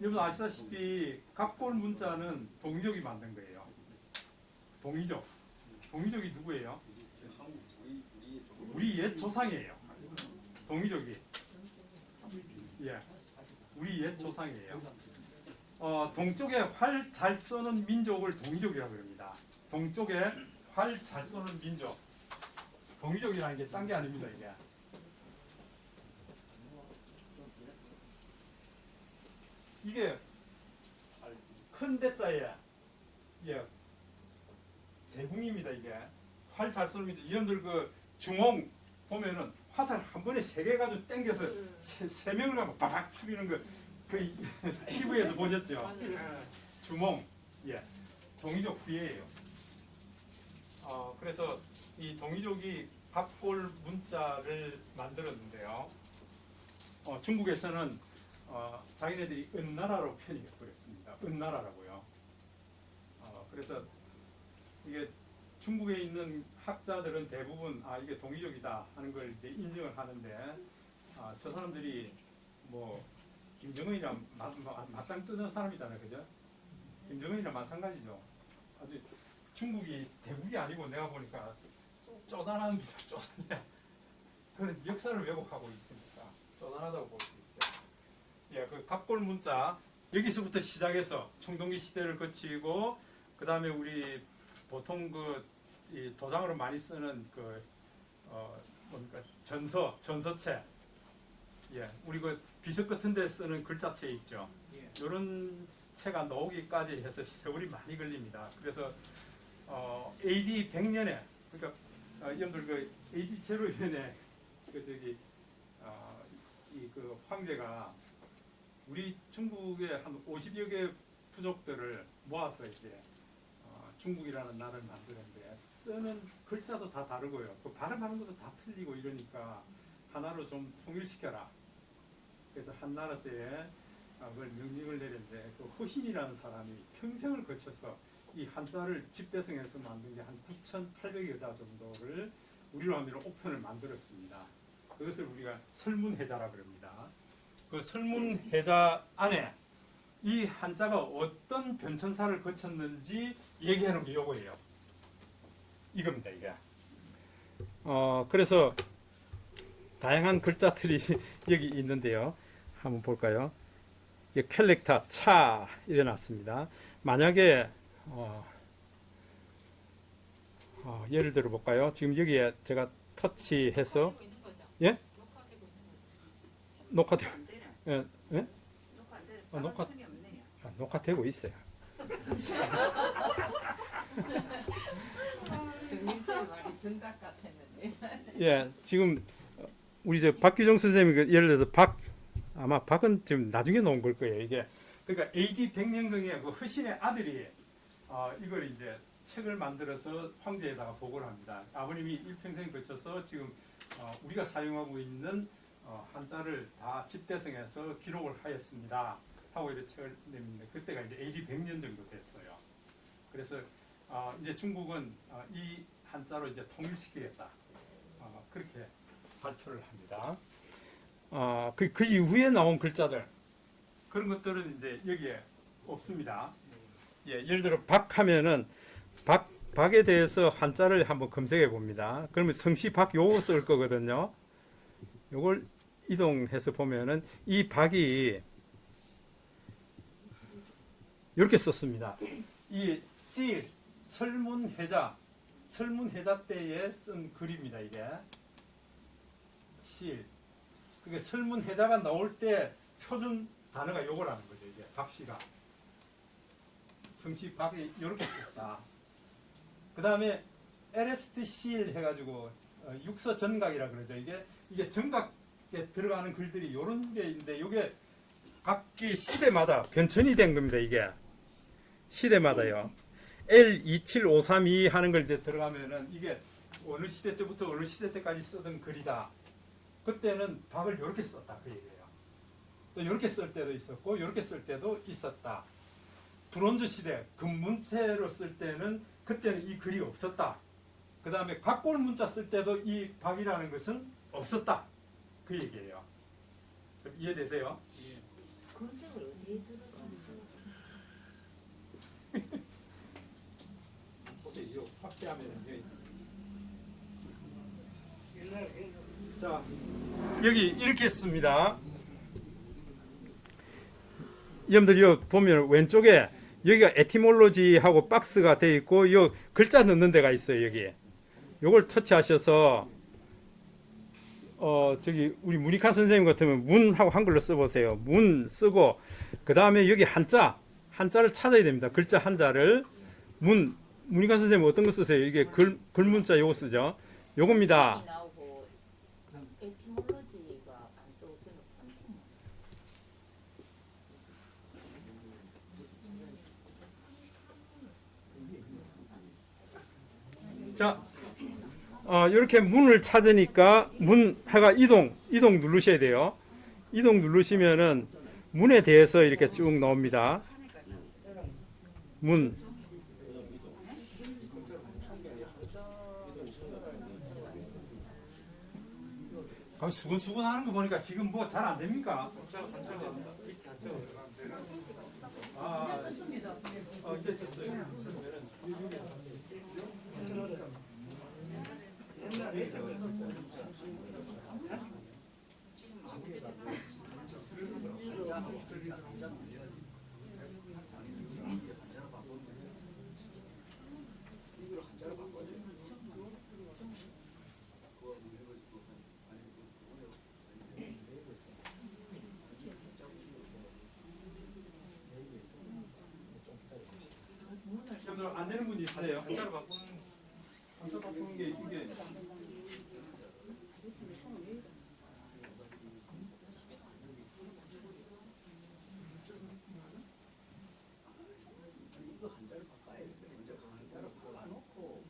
여러분 아시다시피 갑골 문자는 동이족이 만든 거예요. 동이족이 누구예요? 우리 옛 조상이에요. 동이족이. 예, 우리 옛 조상이에요. 동쪽에 활 잘 쏘는 민족을 동이족이라고 그럽니다. 동쪽에 활 잘 쏘는 민족. 동이족이라는 게 딴 게 아닙니다, 이게. 이게 큰 대자에 예, 대궁입니다, 이게. 활 잘 쏘는 민족. 이놈들 그 중홍 보면은 화살 한 번에 3개 가지고 당겨서 세 명을 가고 바박 죽이는 거 그 TV에서 보셨죠? 주몽, 예, 동이족 후예예요. 그래서 이 동이족이 갑골 문자를 만들었는데요. 중국에서는 자기네들이 은나라로 편입해 버렸습니다. 은나라라고요. 그래서 이게 중국에 있는 학자들은 대부분 이게 동이족이다 하는 걸 이제 인정을 하는데 저 사람들이 뭐 김정은이랑 맞짱 뜨는 사람이잖아요, 그죠? 김정은이랑 마찬가지죠. 아주 중국이 대국이 아니고 내가 보니까 쪼잔합니다, 쪼잔해. 그런 역사를 왜곡하고 있으니까 쪼잔하다고 볼 수 있죠. 예, 그 갑골 문자 여기서부터 시작해서 청동기 시대를 거치고 그 다음에 우리 보통 이 도장으로 많이 쓰는 뭡니까 전서체, 예, 우리 비석 같은 데 쓰는 글자체 있죠. 이런 체가 나오기까지 해서 세월이 많이 걸립니다. 그래서 AD 100년에 그러니까 여러분들 AD 제로 년에 그 황제가 우리 중국의 한 50여 개 부족들을 모아서 이제 중국이라는 나라를 만드는데 쓰는 글자도 다 다르고요. 그 발음하는 것도 다 틀리고 이러니까 하나로 좀 통일시켜라. 그래서 한나라 때에 그걸 명령을 내렸는데 그 허신이라는 사람이 평생을 거쳐서 이 한자를 집대성해서 만든 게 한 9,800여 자 정도를 우리로 하면 5편을 만들었습니다. 그것을 우리가 설문해자라 그럽니다. 그 설문해자 안에 이 한자가 어떤 변천사를 거쳤는지 얘기하는 게 요거예요. 이겁니다, 이게. 그래서 다양한 글자들이 여기 있는데요. 한번 볼까요? 캘릭터 차 일어났습니다. 만약에 예를 들어 볼까요? 지금 여기에 제가 터치해서 녹화되고 있는 거죠? 예? 녹화되고 있는 거죠? 녹화되고 예? 예? 녹화 안 되네. 녹화- 손이 없네요. 녹화되고 있어요. 정민철 말이 정각 같았는데. 예, 지금 우리 저 박규정 선생님이 그 예를 들어서 아마 박은 지금 나중에 나온 걸 거예요. 이게 그러니까 AD 100년경에 그 허신의 아들이 이걸 이제 책을 만들어서 황제에다가 보고를 합니다. 아버님이 일평생 거쳐서 지금 우리가 사용하고 있는 한자를 다 집대성해서 기록을 하였습니다. 하고 이제 책을 냅니다. 그때가 이제 AD 100년 정도 됐어요. 그래서 이제 중국은 이 한자로 이제 통일시키겠다. 그렇게 발표를 합니다. 그 이후에 나온 글자들 그런 것들은 이제 여기에 없습니다. 예, 예를 들어 박하면은 박에 대해서 한자를 한번 검색해 봅니다. 그러면 성시 박 요거 쓸 거거든요. 요걸 이동해서 보면은 이 박이 이렇게 썼습니다. 이 실 설문해자 때에 쓴 글입니다. 이게 실. 그게 설문해자가 나올 때 표준 단어가 요거라는 거죠. 이게 박씨가 성시 박이 이렇게 썼다. 그 다음에 LST 실 해가지고 육서 전각이라 그러죠. 이게 전각에 들어가는 글들이 요런 게 있는데 요게 각기 시대마다 변천이 된 겁니다. 이게 시대마다요. L27532 하는 걸 이제 들어가면은 이게 어느 시대 때부터 어느 시대 때까지 쓰던 글이다. 그때는 박을 이렇게 썼다 그 얘기예요. 또 이렇게 쓸 때도 있었고 이렇게 쓸 때도 있었다. 브론즈 시대 금문체로 쓸 때는 그때는 이 글이 없었다. 그 다음에 각골 문자 쓸 때도 이 박이라는 것은 없었다. 그 얘기예요. 이해되세요? 검색을 어디에 들어갔어요? 이거 확대하면 이제 자 여기 이렇게 씁니다. 여러분들 여기 보면 왼쪽에 여기가 에티몰로지하고 박스가 되어 있고 이 글자 넣는 데가 있어요. 여기 요걸 터치하셔서 저기 우리 무니카 선생님 같으면 문하고 한글로 써보세요. 문 쓰고 그 다음에 여기 한자를 찾아야 됩니다. 글자 한자를 무니카 선생님 어떤 거 쓰세요? 이게 글문자 요거 쓰죠. 요겁니다. 나오고 에티몰로지가 안 떠서 자, 이렇게 문을 찾으니까 문해가 이동 누르셔야 돼요. 이동 누르시면은 문에 대해서 이렇게 쭉 나옵니다. 문. 수근수근 하는 거 보니까 지금 뭐 잘 안 됩니까? 한자가 밑에 한자가 이제 됐어요. 안 되는 분이 있어요. 한자로 바꾸는 한자 바꾸는 게 이게 이거 한자를 바꿔야 돼. 먼저 그 한자를 골라놓고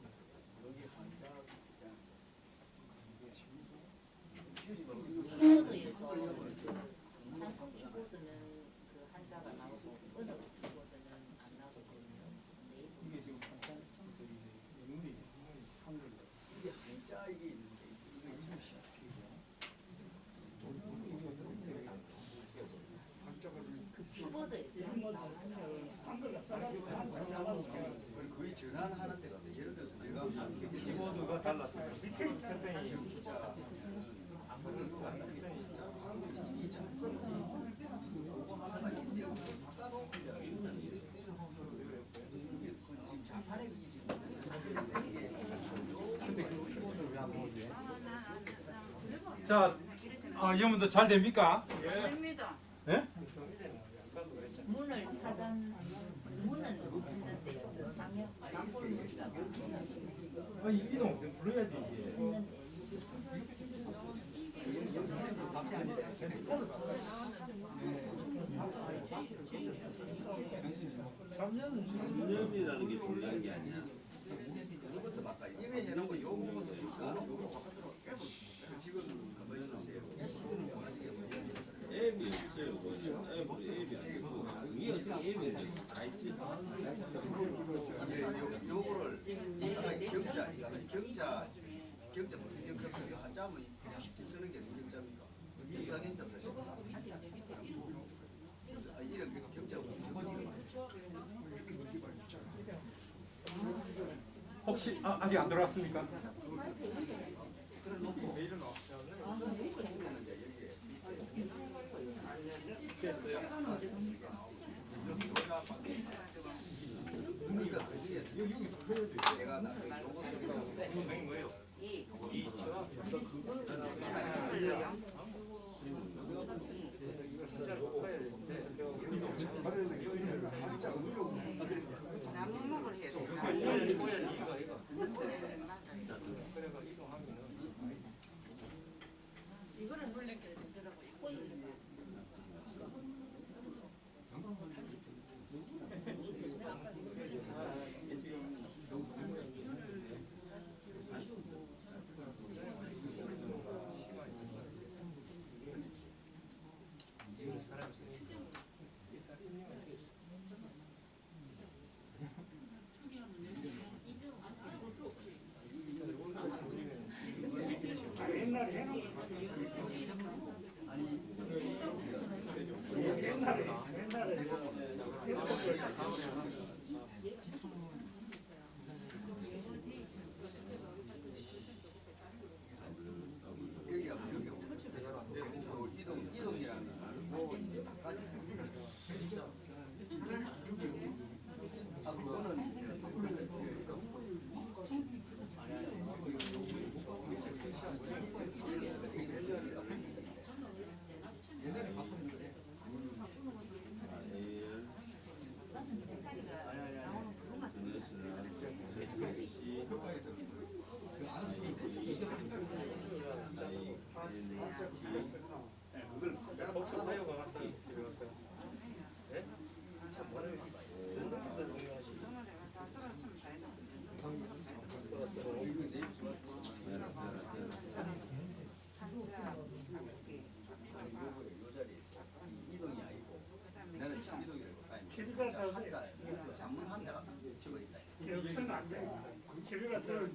거의 전환하는 데가 돼. 예를 들어서 내가 키보드가 달랐어요. 밑에 패턴이 진짜 안 보는 거 같다. 진짜 그거 하나만 있어요. 바꿔놓으면 지금 자판에 그게 지금 근데 그 키보드를 왜 안 보지? 자, 여러분들 잘 됩니까? 됩니다. 예? 문을 문은 했는데요. 저 상역 방골 문자가 이동 좀 불러야지 이게. 했는데 신념이라는 게 중요한 게 아니야. 이것도 막까 이거 해놓고 요거 바깥으로 지금 가만히 보세요. 앱이 있어요. 앱이 아니고 이게 어떻게 앱이 다 있지? 요거를 경자 무슨 경자 써요? 한자면 지금 쓰는 게 경자입니까? 경상경자 쓰시구나. 이런 경자 무슨 경자? 혹시 아직 안 들어왔습니까? 메일은 그러니까 그 중에서 내가 나중에 요거 분명히 뭐예요? 이죠. 진짜 바꿔야 되는데 나무 먹을 해야 돼. 꼬야 이거 이거. 네, 맞아요. 그래가 이동하면은 이거는 놀래게 되더라고요.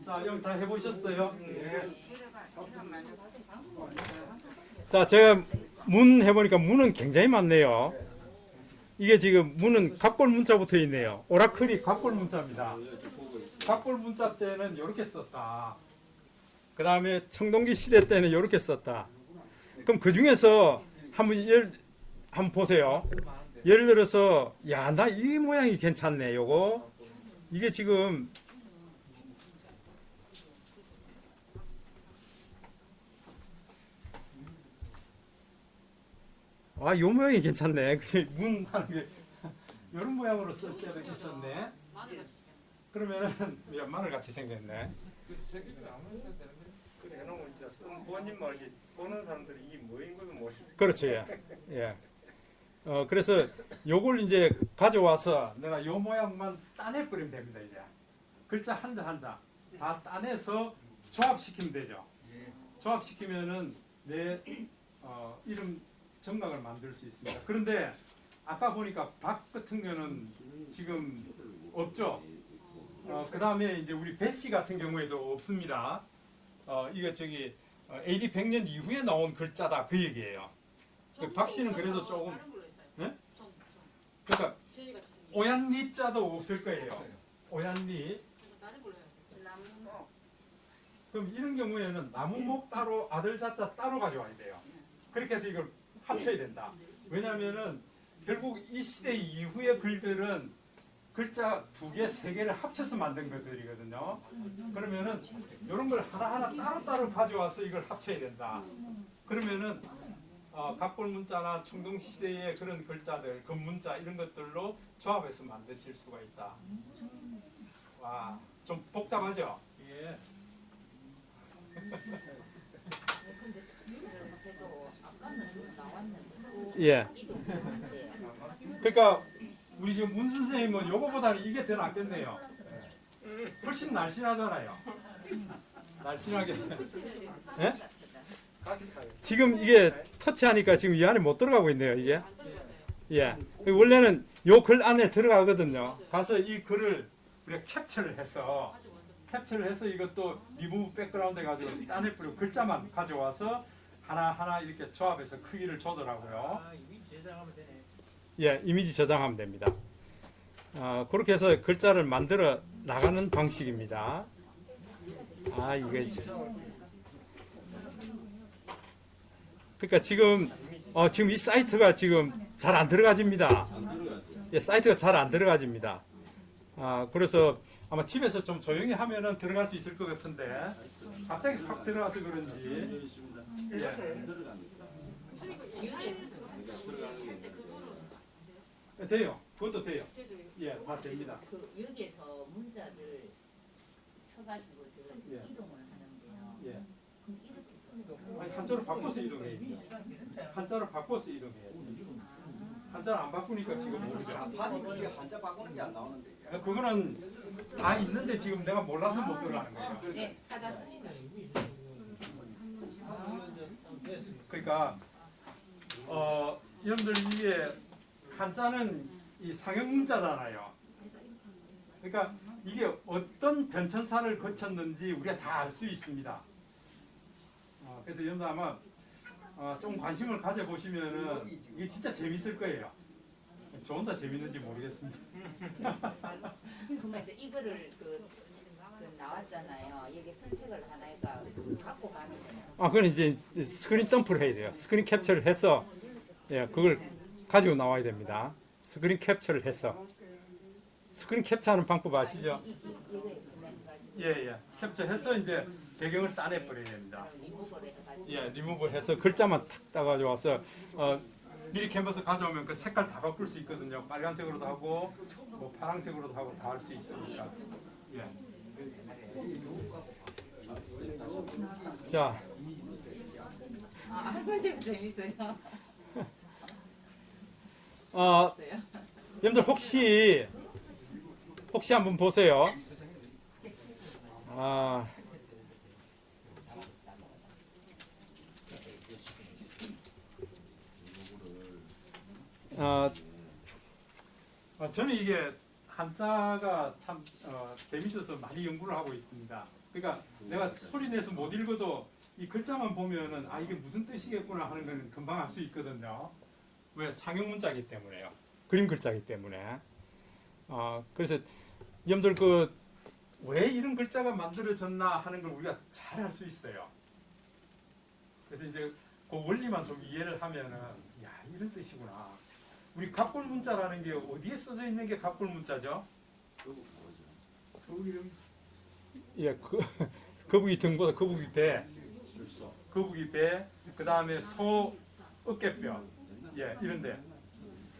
자, 여기 다 해보셨어요? 자, 제가 문 해보니까 문은 굉장히 많네요. 이게 지금 문은 갑골 문자 붙어 있네요. 오라클이 갑골 문자입니다. 갑골 문자 때는 이렇게 썼다. 그 다음에 청동기 시대 때는 이렇게 썼다. 그럼 그 중에서 한번 보세요. 예를 들어서, 야, 나 이 모양이 괜찮네, 요거. 이게 지금, 요 모양이 괜찮네. 문 하는 게, 요런 모양으로 쓸 때도 있었네. 그러면은, 야, 마늘같이 생겼네. 그래 해놓으면 진짜 쓴 본인 말이 보는 사람들이 이 뭐인 것도 모르. 그렇죠, 예. 예. 그래서 요걸 이제 가져와서 내가 요 모양만 따내버리면 됩니다, 이제. 글자 한자 한자 다 따내서 조합시키면 되죠. 조합시키면은 내 이름 정각을 만들 수 있습니다. 그런데 아까 보니까 박 같은 거는 지금 없죠. 그 다음에 이제 우리 배씨 같은 경우에도 없습니다. 이거 저기 AD 100년 이후에 나온 글자다 그 얘기예요. 박 씨는 그래도 조금, 네? 그러니까 제리 같이 생긴. 오얀리 자도 없을 거예요. 오얀리. 그래서 다른 걸로 해야 돼. 나무목. 그럼 이런 경우에는 나무목 따로 아들 자자 따로 가져와야 돼요. 그렇게 해서 이걸 합쳐야 된다. 왜냐하면은 결국 이 시대 이후의 글들은 글자 2개, 3개를 합쳐서 만든 것들이거든요. 그러면은 이런 걸 하나하나 따로따로 가져와서 이걸 합쳐야 된다. 그러면은 각골 문자나 청동 시대의 그런 글자들, 금문자 이런 것들로 조합해서 만드실 수가 있다. 와, 좀 복잡하죠? 예. 근데 그래도 아까는 좀 나왔는데 예. 이동하는데 그러니까 우리 지금 문 선생님은 요거보다는 이게 더 낫겠네요. 훨씬 날씬하잖아요. 날씬하게. 예? 같이 타요. 지금 이게 터치하니까 지금 이 안에 못 들어가고 있네요. 이게. 예. 원래는 요 글 안에 들어가거든요. 가서 이 글을 우리가 캡처를 해서 이것도 리무브 백그라운드 해가지고 안에 뿌리고 글자만 가져와서 하나하나 이렇게 조합해서 크기를 조절하고요. 아, 이미 제작하면 되네. 예, 이미지 저장하면 됩니다. 그렇게 해서 글자를 만들어 나가는 방식입니다. 아, 이게 그러니까 지금 이 사이트가 지금 잘 안 들어가집니다. 예, 사이트가 잘 안 들어가집니다. 그래서 아마 집에서 좀 조용히 하면은 들어갈 수 있을 것 같은데 갑자기 확 들어가서 그런지 예. 돼요. 그것도 돼요. 예, 다 됩니다. 그 여기에서 문자를 쳐가지고 제가 지금 예. 이동을 하는데요. 예. 그럼 이렇게 쓰는 아니, 한자로 바꿔서 이동해야 돼요. 한자로 바꿔서 이동해야 돼요. 한자를 안 바꾸니까 지금 모르죠. 자판이 그게 한자 바꾸는 게 안 나오는데. 그거는 다 있는데 지금 내가 몰라서 못 들어가는 거예요. 네, 찾았습니다. 그러니까 여러분들 이게 한자는 이 상형 문자잖아요. 그러니까 이게 어떤 변천사를 거쳤는지 우리가 다 알 수 있습니다. 그래서 여러분들 아마 좀 관심을 가져보시면은 이게 진짜 재밌을 거예요. 저 혼자 재밌는지 모르겠습니다. 그러면 이제 이거를 그 나왔잖아요. 여기 선택을 하나가 갖고 가면 돼요. 그건 이제 스크린 덤프를 해야 돼요. 스크린 캡처를 해서 예, 그걸 가지고 나와야 됩니다. 스크린 캡처를 해서 스크린 캡처하는 방법 아시죠? 예. 캡처해서 이제 배경을 따내 버려야 됩니다. 예, 리무브해서 글자만 탁 따가지고 와서 미리 캔버스 가져오면 그 색깔 다 바꿀 수 있거든요. 빨간색으로도 하고 뭐 파란색으로도 하고 다 할 수 있으니까. 예. 자, 할머니가 재밌어요. 여러분들 혹시 한번 보세요. 저는 이게 한자가 참 재밌어서 많이 연구를 하고 있습니다. 그러니까 내가 소리 내서 못 읽어도 이 글자만 보면은 이게 무슨 뜻이겠구나 하는 건 금방 알 수 있거든요. 왜 상형 문자이기 때문에요. 그림 글자이기 때문에. 그래서 여러분들 왜 이런 글자가 만들어졌나 하는 걸 우리가 잘 알 수 있어요. 그래서 이제 그 원리만 좀 이해를 하면은 이런 뜻이구나. 우리 갑골 문자라는 게 어디에 써져 있는 게 갑골 문자죠? 예, 거북이 등보다 거북이 배, 그 다음에 소 어깨뼈, 예, 이런데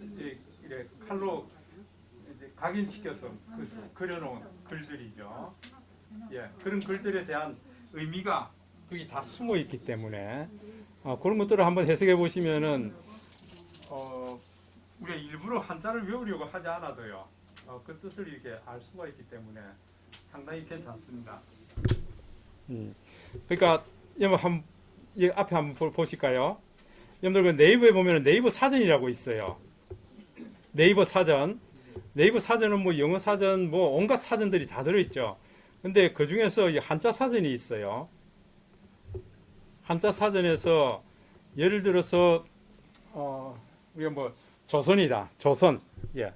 이렇게 칼로 이제 각인시켜서 그려놓은 글들이죠. 예, 그런 글들에 대한 의미가 거기 다 숨어 있기 때문에 그런 것들을 한번 해석해 보시면은 우리가 일부러 한자를 외우려고 하지 않아도요. 그 뜻을 이렇게 알 수가 있기 때문에 상당히 괜찮습니다. 그러니까 여러분 앞에 한번 보실까요? 여러분들 그 네이버에 보면 네이버 사전이라고 있어요. 네이버 사전은 뭐 영어 사전, 뭐 온갖 사전들이 다 들어있죠. 근데 그 중에서 한자 사전이 있어요. 한자 사전에서 예를 들어서 우리가 뭐 조선이다. 조선. 예.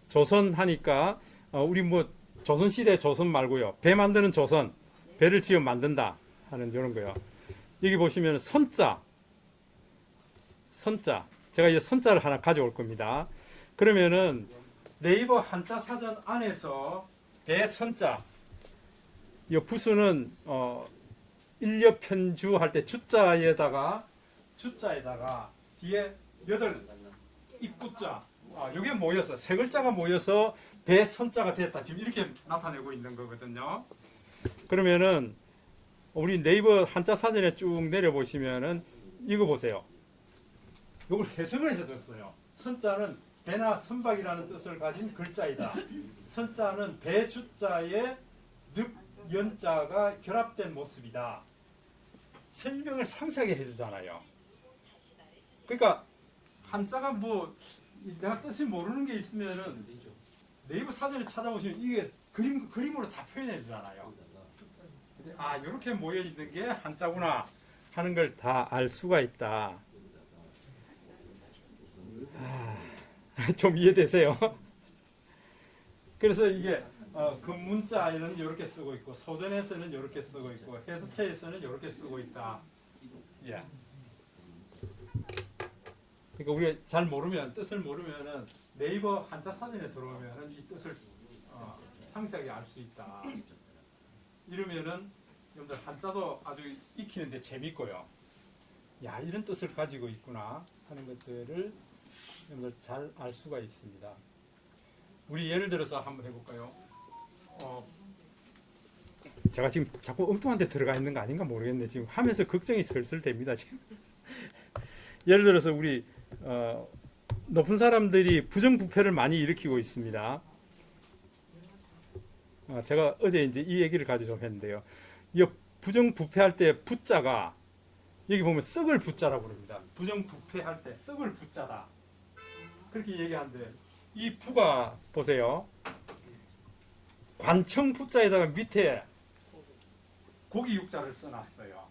조선 하니까 우리 뭐 조선 시대 조선 말고요. 배 만드는 조선. 배를 지어 만든다 하는 이런 거요. 여기 보시면 선자. 선자. 제가 이제 선자를 하나 가져올 겁니다. 그러면은 네이버 한자 사전 안에서 대선자. 이 부수는 일렵편주 할 때 주자에다가 뒤에 8 입구자. 이게 모여서 세 글자가 모여서 대선자가 됐다. 지금 이렇게 나타내고 있는 거거든요. 그러면은 우리 네이버 한자 사전에 쭉 내려보시면은 이거 보세요. 이걸 해석을 해줬어요. 선자는 배나 선박이라는 뜻을 가진 글자이다. 선자는 배주자에 늑, 연자가 결합된 모습이다. 설명을 상세하게 해주잖아요. 그러니까 한자가 뭐 내가 뜻을 모르는 게 있으면은 네이버 사전에 찾아보시면 이게 그림으로 다 표현해 주잖아요. 아, 이렇게 모여 있는 게 한자구나 하는 걸 다 알 수가 있다. 좀 이해되세요? 그래서 이게 금문자에는 이렇게 쓰고 있고 소전에서는 이렇게 쓰고 있고 해수체에서는 이렇게 쓰고 있다. 예. 그러니까 우리가 잘 모르면 뜻을 모르면은 네이버 한자 사전에 들어오면은 이 뜻을 상세하게 알 수 있다. 이러면은 여러분들 한자도 아주 익히는데 재밌고요. 야, 이런 뜻을 가지고 있구나 하는 것들을 여러분들 잘 알 수가 있습니다. 우리 예를 들어서 한번 해볼까요? 제가 지금 자꾸 엉뚱한 데 들어가 있는 거 아닌가 모르겠네. 지금 하면서 걱정이 슬슬 됩니다. 지금. 예를 들어서 우리 높은 사람들이 부정부패를 많이 일으키고 있습니다. 제가 어제 이제 이 얘기를 가지고 좀 했는데요. 이 부정부패할 때 부자가 여기 보면 썩을 부자라고 부릅니다. 부정부패할 때 썩을 부자다. 그렇게 얘기하는데 이 부가 보세요. 관청 부자에다가 밑에 고기 육자를 써놨어요.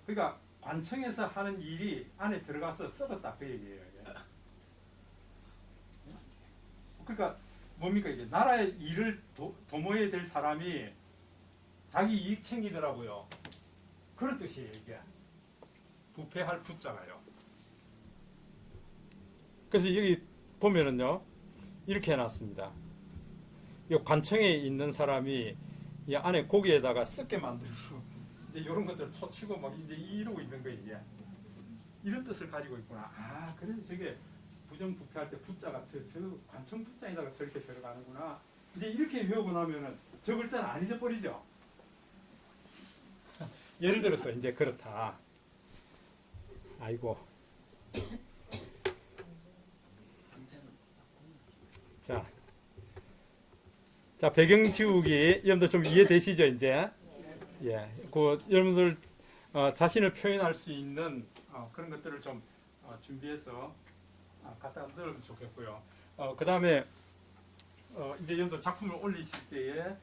그러니까 관청에서 하는 일이 안에 들어가서 썩었다 그 얘기예요. 그러니까 뭡니까 이게 나라의 일을 도모해야 될 사람이 자기 이익 챙기더라고요. 그런 뜻이에요 이게. 부패할 부자가요. 그래서 여기 보면은요 이렇게 해놨습니다. 이 관청에 있는 사람이 이 안에 고기에다가 썩게 만들고 이런 것들을 초치고 막 이제 이러고 있는 거예요. 이게. 이런 뜻을 가지고 있구나. 아, 그래서 저게 부정부패할 때 부자가 저 관청 부자에다가 저렇게 들어가는구나. 이제 이렇게 외우고 나면은 저 글자는 안 잊어버리죠. 예를 들어서 이제 그렇다. 아이고. 자 배경 지우기 여러분들 좀 이해되시죠 이제? 예, 그 여러분들 자신을 표현할 수 있는 그런 것들을 좀 준비해서 갖다 넣으면 좋겠고요. 그 다음에 이제 여러분들 작품을 올리실 때에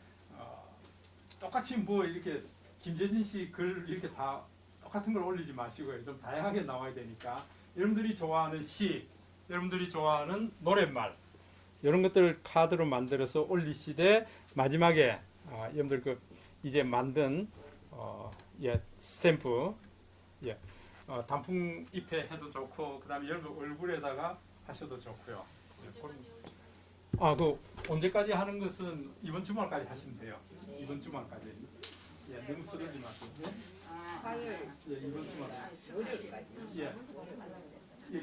똑같이 뭐 이렇게 김재진 씨 글 이렇게 다 똑같은 걸 올리지 마시고요. 좀 다양하게 나와야 되니까 여러분들이 좋아하는 시, 여러분들이 좋아하는 노랫말 이런 것들 카드로 만들어서 올리시되 마지막에 여러분들 그 이제 만든 스탬프 단풍 잎에 해도 좋고 그다음에 여러분 얼굴에다가 하셔도 좋고요. 그 언제까지 하는 것은 이번 주말까지 하시면 돼요. 이번 주말까지. 너무 쓰러지 마시고. 화요일. 이번 주말. 월요일까지.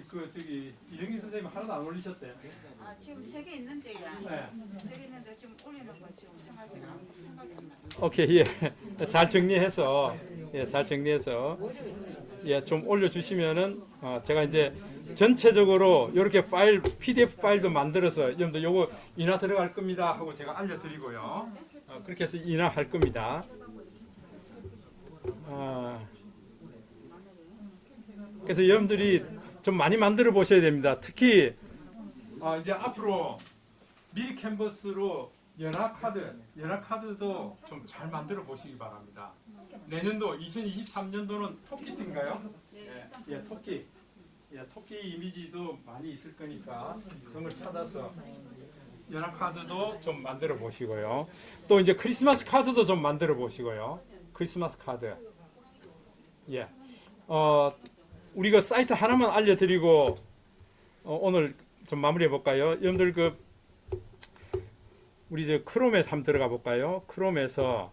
그 저기 이정희 선생님 하나도 안 올리셨대요. 지금 3개 있는데요. 네. 3개 있는데 지금 올리는 거 지금 생각이 안 나요. 오케이, 잘 정리해서 잘 정리해서 좀 올려주시면은 제가 이제 전체적으로 이렇게 파일 PDF 파일도 만들어서 여러분들 요거 인화 들어갈 겁니다 하고 제가 알려드리고요. 그렇게 해서 인화할 겁니다. 그래서 여러분들이 좀 많이 만들어 보셔야 됩니다. 특히 이제 앞으로 미리 캔버스로 연합카드도 좀 잘 만들어 보시기 바랍니다. 내년도 2023년도는 토끼띠인가요? 예, 토끼. 예, 토끼 이미지도 많이 있을 거니까 그런 걸 찾아서 연합 카드도 좀 만들어 보시고요. 또 이제 크리스마스 카드도 좀 만들어 보시고요. 크리스마스 카드. 예. 우리가 사이트 하나만 알려드리고 오늘 좀 마무리해 볼까요? 여러분들 우리 저 크롬에 한번 들어가 볼까요? 크롬에서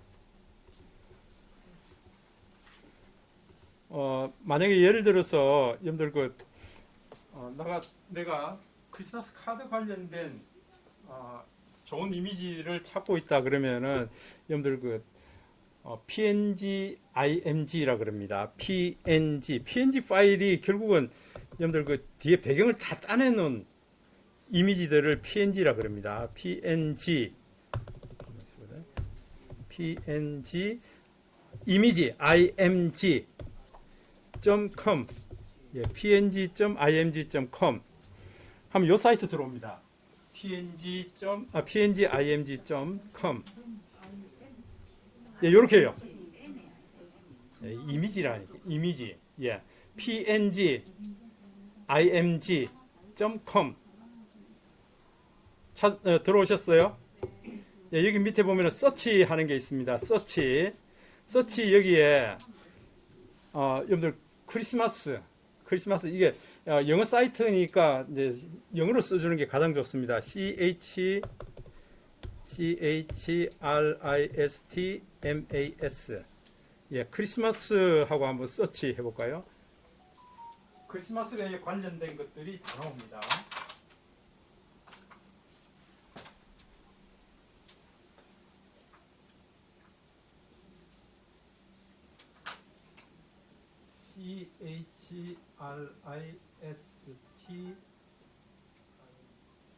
만약에 예를 들어서 여러분들 내가 크리스마스 카드 관련된 좋은 이미지를 찾고 있다 그러면은 여러분들 PNG, IMG라 그럽니다. PNG 파일이 결국은 여러분들 뒤에 배경을 다 따내놓은 이미지들을 PNG라 그럽니다. PNG 이미지 img.com png.img.com 하면 요 사이트 들어옵니다. pngimg.com 예, 요렇게요. 예, 이미지라니까. 이미지. 예. pngimg.com 들어오셨어요? 예, 여기 밑에 보면 서치 하는 게 있습니다. 서치 여기에 여러분들 크리스마스 이게 영어 사이트니까 이제 영어로 써주는 게 가장 좋습니다. CHRISTMAS 예, 크리스마스하고 한번 서치 해볼까요? 크리스마스에 관련된 것들이 다 나옵니다.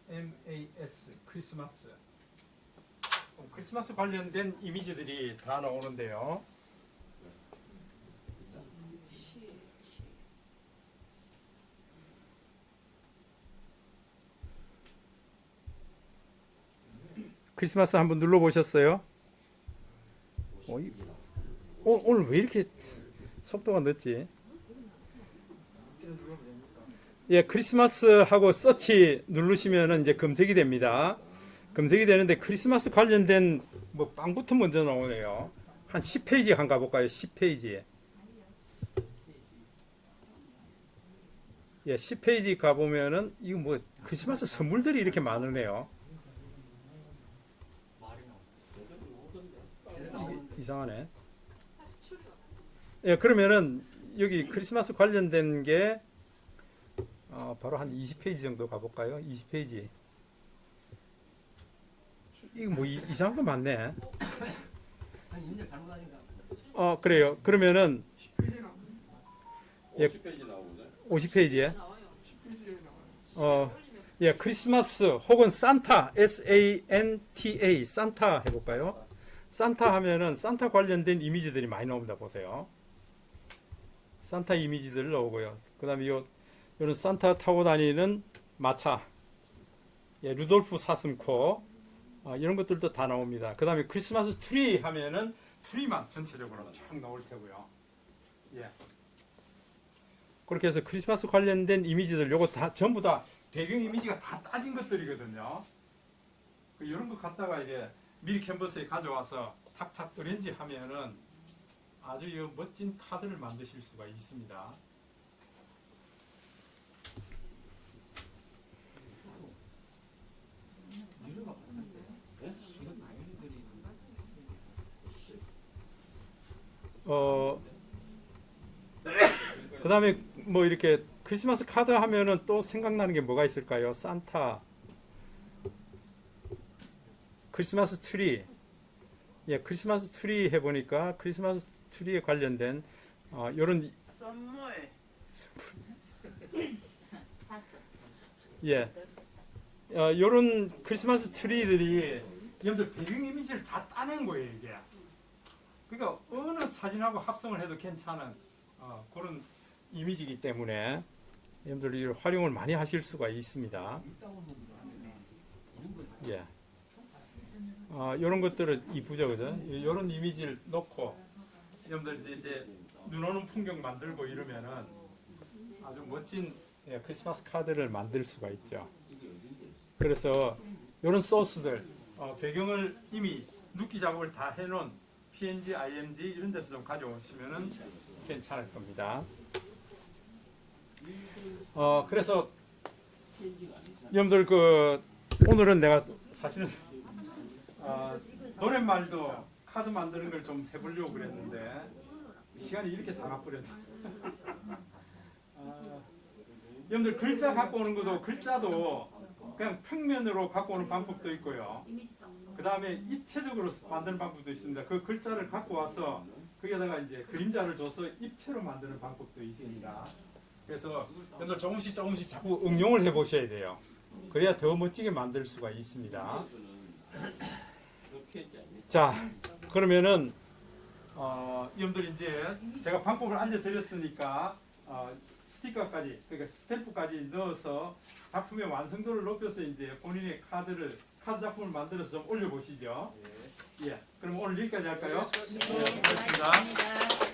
CHRISTMAS 크리스마스 관련된 이미지들이 다 나오는데요. 크리스마스 한번 눌러보셨어요? 오늘 왜 이렇게 속도가 늦지? 예, 크리스마스하고 서치 누르시면은 이제 검색이 됩니다. 검색이 되는데 크리스마스 관련된 뭐 빵부터 먼저 나오네요. 한 10페이지 한 가볼까요? 10페이지. 예, 10페이지 가보면은 이거 뭐 크리스마스 선물들이 이렇게 많으네요. 이상하네. 예, 그러면은 여기 크리스마스 관련된 게 바로 한 20페이지 정도 가볼까요? 20페이지. 이거 뭐 이상한 거 많네. 그래요. 그러면은 50페이지 나오네. 50페이지에 예, 크리스마스 혹은 산타 SANTA 산타 해볼까요? 산타 하면은 산타 관련된 이미지들이 많이 나옵니다. 보세요. 산타 이미지들 나오고요. 그다음에 요런 산타 타고 다니는 마차, 예, 루돌프 사슴코 이런 것들도 다 나옵니다. 그다음에 크리스마스 트리 하면은 트리만 전체적으로 쫙 나올 테고요. 예. 그렇게 해서 크리스마스 관련된 이미지들 요거 다 전부 다 배경 이미지가 다 따진 것들이거든요. 이런 거 갖다가 이제 미리 캔버스에 가져와서 탁탁 어렌지 하면은 아주 멋진 카드를 만드실 수가 있습니다. 그 다음에 뭐 이렇게 크리스마스 카드 하면은 또 생각나는 게 뭐가 있을까요? 산타, 크리스마스 트리. 예, 크리스마스 트리 해보니까 크리스마스 트리에 관련된 요런 선물 예, 요런 크리스마스 트리들이 여러분들 배경 이미지를 다 따낸 거예요, 이게. 그러니까 어느 사진하고 합성을 해도 괜찮은 그런 이미지이기 때문에 여러분들이 활용을 많이 하실 수가 있습니다. 예. 이런 것들을 이쁘죠, 그죠? 이런 이미지를 넣고 여러분들 이제 눈 오는 풍경 만들고 이러면은 아주 멋진 예, 크리스마스 카드를 만들 수가 있죠. 그래서 이런 소스들 배경을 이미 눕기 작업을 다 해놓은 PNG, IMG 이런 데서 좀 가져오시면은 괜찮을 겁니다. 그래서 여러분들 오늘은 내가 사실은 노랫말도 카드 만드는 걸 좀 해보려고 그랬는데 시간이 이렇게 다 가버렸네. 여러분들 글자 갖고 오는 것도 글자도 그냥 평면으로 갖고 오는 방법도 있고요. 그 다음에 입체적으로 만드는 방법도 있습니다. 그 글자를 갖고 와서 거기에다가 이제 그림자를 줘서 입체로 만드는 방법도 있습니다. 그래서 여러분들 조금씩 자꾸 응용을 해보셔야 돼요. 그래야 더 멋지게 만들 수가 있습니다. 자, 그러면은 여러분들 이제 제가 방법을 알려드렸으니까 스티커까지, 그러니까 스탬프까지 넣어서 작품의 완성도를 높여서 이제 본인의 카드 작품을 만들어서 좀 올려보시죠. 예, 그럼 오늘 여기까지 할까요? 네, 고맙습니다. 수고하셨습니다.